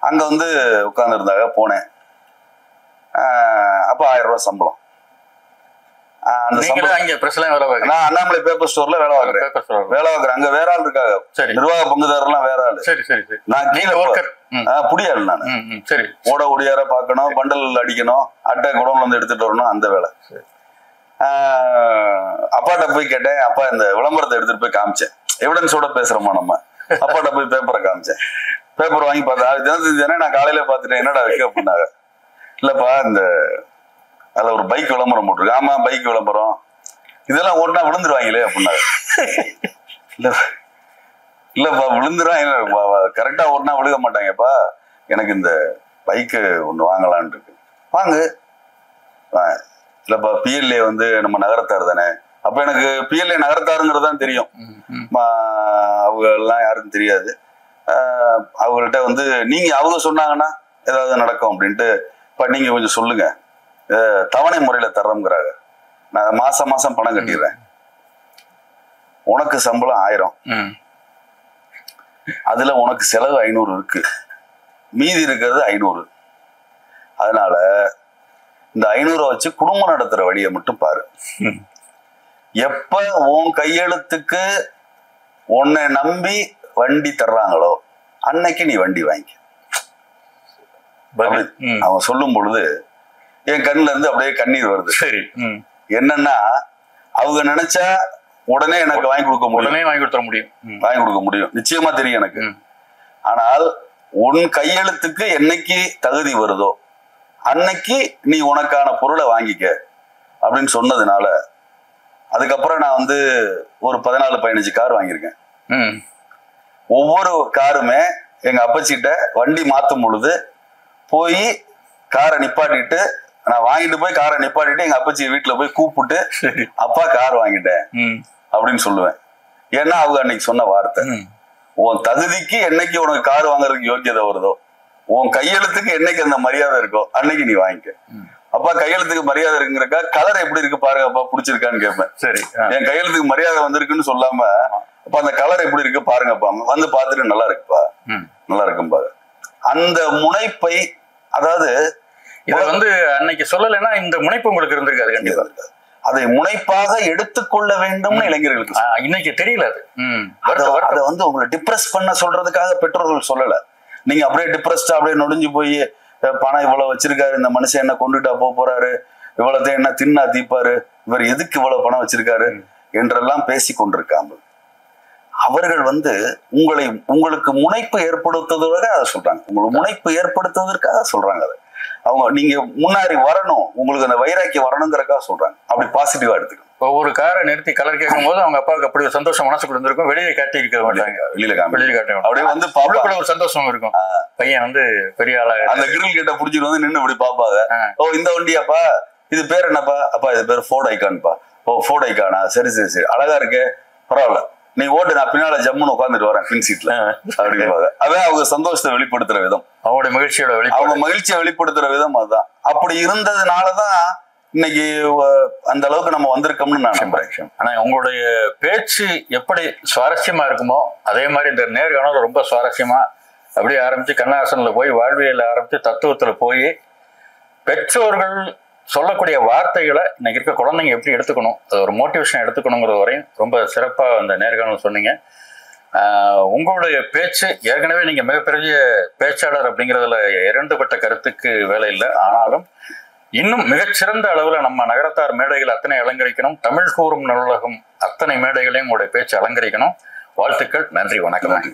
அங்க வந்து உட்கார்ந்து இருந்தாங்க. போனேன். அப்ப 1000 ரூபாய் சம்பளம். நான் அண்ணாமலை பேப்பர் ஸ்டோர்ல வேலை பார்க்கிறேன். அங்க வேற ஆள் இருக்காங்க, நிர்வாக பங்குதாரர் எல்லாம் வேற ஆளு. நான் கீழே புடியாள். நான் ஓட ஒடியார பாக்கணும், பண்டல் அடிக்கணும், அட்டை குடம்ல வந்து எடுத்துட்டு வரணும், அந்த வேலை. அப்பாட்ட போய் கேட்டேன், அப்பா இந்த விளம்பரத்தை எடுத்துட்டு போய் காமிச்சேன். எவிடன்ஸோட பேசுறோமா நம்ம. அப்பாட்ட போய் பேப்பரை காமிச்சேன். பேப்பர் வாங்கி பார்த்தா தினத்துக்கு நான் காலையில பாத்துட்டேன், என்னடா இருக்கு அப்படின்னாங்க. இல்லப்பா இந்த அதுல ஒரு பைக் விளம்பரம் போட்டிருக்கு. ஆமா பைக் விளம்பரம், இதெல்லாம் ஓட்டினா விழுந்துருவாங்களே அப்படின்னாங்க. இல்லப்பா விழுந்துருவாங்க, கரெக்டா ஓட்டினா விழுக மாட்டாங்கப்பா, எனக்கு இந்த பைக்கு ஒண்ணு வாங்கலான் இருக்கு. வாங்கு. இல்லப்பா PLA வந்து நம்ம நகரத்தார் தானே. அப்ப எனக்கு PLA நகரத்தாருங்கிறது தான் தெரியும், அவங்க எல்லாம் யாருக்கும் தெரியாது. அவங்கள்ட்ட வந்து அவங்க சொன்னாங்கன்னா ஏதாவது நடக்கும் அப்படின்ட்டு, நீங்க கொஞ்சம் சொல்லுங்க, தவணை முறையில தர்றோம்ங்கிறாங்க, நான் மாசம் பணம் கட்டிடுறேன், உனக்கு சம்பளம் 1000, அதுல உனக்கு செலவு 500 இருக்கு, மீதி இருக்கிறது 500. அதனால இந்த 500 வச்சு குடும்பம் நடத்துற வழியை மட்டும் பாரு. எப்ப உன் கையெழுத்துக்கு உன்னை நம்பி வண்டி தர்றாங்களோ அன்னைக்கு நீ வண்டி வாங்கி. அவன் சொல்லும் பொழுது என் கண்ணுல இருந்து அப்படியே கண்ணீர் வருது. சரி, என்னன்னா அவங்க நினைச்சா உடனே எனக்கு வாங்கி கொடுக்க முடியும், வாங்கி கொடுக்க முடியும், நிச்சயமா தெரியும் எனக்கு. ஆனால் உன் கையெழுத்துக்கு என்னைக்கு தகுதி வருதோ அன்னைக்கு நீ உனக்கான பொருளை வாங்கிக்க அப்படின்னு சொன்னதுனால அதுக்கப்புறம் நான் வந்து ஒரு 14-15 கார் வாங்கியிருக்கேன். ஒவ்வொரு காருமே எங்க அப்பச்சிட்ட வண்டி மாத்தும் பொழுது போய் காரை நிப்பாட்டிட்டு, நான் வாங்கிட்டு போய் காரை நிப்பாட்டிட்டு எங்க அப்பச்சி வீட்டுல போய் கூப்பிட்டு அப்பா கார் வாங்கிட்டேன் அப்படின்னு சொல்லுவேன். ஏன்னா அவங்க அன்னைக்கு சொன்ன வார்த்தை, உன் தகுதிக்கு என்னைக்கு உனக்கு கார் வாங்குறதுக்கு யோக்கியதை வருதோ, உன் கையெழுத்துக்கு என்னைக்கு அந்த மரியாதை இருக்கோ அன்னைக்கு நீ வாங்கிக்க. அப்பா கையெழுத்துக்கு மரியாதை இருக்குங்கிறக்கா கலர் எப்படி இருக்கு பாருங்க அப்பா, பிடிச்சிருக்கான்னு கேட்பேன். சரி, என் கையெழுத்துக்கு மரியாதை வந்திருக்குன்னு சொல்லாம அப்ப அந்த கலர் எப்படி இருக்கு பாருங்கப்பா, வந்து பாத்துட்டு நல்லா இருக்குப்பா, நல்லா இருக்கும்பா. அந்த முனைப்பை, அதாவது இதை வந்து அன்னைக்கு சொல்லலைன்னா இந்த முனைப்பு உங்களுக்கு இருந்திருக்காது. கண்டிப்பா இருக்காது. அதை முனைப்பாக எடுத்துக்கொள்ள வேண்டும்னு இளைஞர்களுக்கு இன்னைக்கு தெரியல. அதை வந்து உங்களை டிப்ரெஸ் பண்ண சொல்றதுக்காக பெற்றோர்கள் சொல்லல. நீங்க அப்படியே டிப்ரெஸ்டா அப்படியே நொடிஞ்சு போய் பணம் இவ்வளவு வச்சிருக்காரு, இந்த மனுஷன் என்ன கொண்டுட்டா போறாரு, இவ்வளவு என்ன தின்னா தீப்பாரு, இவர் எதுக்கு இவ்வளவு பணம் வச்சிருக்காரு என்றெல்லாம் பேசி கொண்டிருக்காமல் அவர்கள் வந்து உங்களுக்கு முனைப்பு ஏற்படுத்துவதற்காக அதை சொல்றாங்க. உங்களுக்கு முனைப்பு ஏற்படுத்துவதற்காக சொல்றாங்க. அதை அவங்க நீங்க முன்னாடி வரணும், உங்களுக்கு அந்த வைராக்கியம் வரணுங்கிறக்காக சொல்றாங்க. அப்படி பாசிட்டிவா எடுத்துக்கணும். ஒவ்வொரு காரை நிறுத்தி கலர் கேட்கும் போது அவங்க அப்பாவுக்கு அப்படி ஒரு சந்தோஷம் மனசுக்குள்ள இருந்திருக்கும். வெளியே காட்டி இருக்க மாட்டாங்க, வெளியில காட்ட அப்படியே வந்து பாப்பாக்குள்ள ஒரு சந்தோஷம் இருக்கும். பையன் வந்து பெரிய ஆளா அந்த கிரில் கிட்ட புடிச்சிட்டு வந்து நின்று இப்படி பாப்பாங்க. ஓ இந்த வண்டியாப்பா, இது பேர் என்னப்பா? அப்பா இது பேர் ஃபோர்ட் ஐகான்பா. ஓ ஃபோர்ட் ஐகானா, சரி சரி சரி, அழகா இருக்கு, பரவாயில்ல, நீ ஓட்டு, நான் பின்னால ஜம்முன்னு உட்காந்துட்டு வரேன் பின் சீட்ல அப்படிம்பாங்க. அதான் அவங்க சந்தோஷத்தை வெளிப்படுத்துற விதம், அவங்களுடைய மகிழ்ச்சியோட அவங்க மகிழ்ச்சியை வெளிப்படுத்துற விதம் அதுதான். அப்படி இருந்ததுனாலதான் இன்னைக்கு அந்த அளவுக்கு நம்ம வந்திருக்கோம்னு நான் நம்புறேன். ஆனா உங்களுடைய பேச்சு எப்படி சுவாரஸ்யமா இருக்குமோ அதே மாதிரி இந்த நேர்காணல் ரொம்ப சுவாரஸ்யமா அப்படியே ஆரம்பிச்சு கண்ணாசனில் போய் வாழ்வியல் ஆரம்பிச்சு தத்துவத்துல போய் பெற்றோர்கள் சொல்லக்கூடிய வார்த்தைகளை இன்னைக்கு இருக்க குழந்தைங்க எப்படி எடுத்துக்கணும், அது ஒரு மோட்டிவேஷன் எடுத்துக்கணுங்கிறது வரையும் ரொம்ப சிறப்பாக அந்த நேர்காணல் சொன்னீங்க. உங்களுடைய பேச்சு ஏற்கனவே நீங்கள் மிகப்பெரிய பேச்சாளர் அப்படிங்கிறதுல இரண்டுபட்ட கருத்துக்கு வேலை இல்லை. ஆனாலும் இன்னும் மிகச்சிறந்த அளவில் நம்ம நகரத்தார் மேடைகள் அத்தனை அலங்கரிக்கணும், தமிழ் கூறும் நூலகம் அத்தனை மேடைகளையும் உங்களுடைய பேச்சு அலங்கரிக்கணும். வாழ்த்துக்கள், நன்றி, வணக்கம்.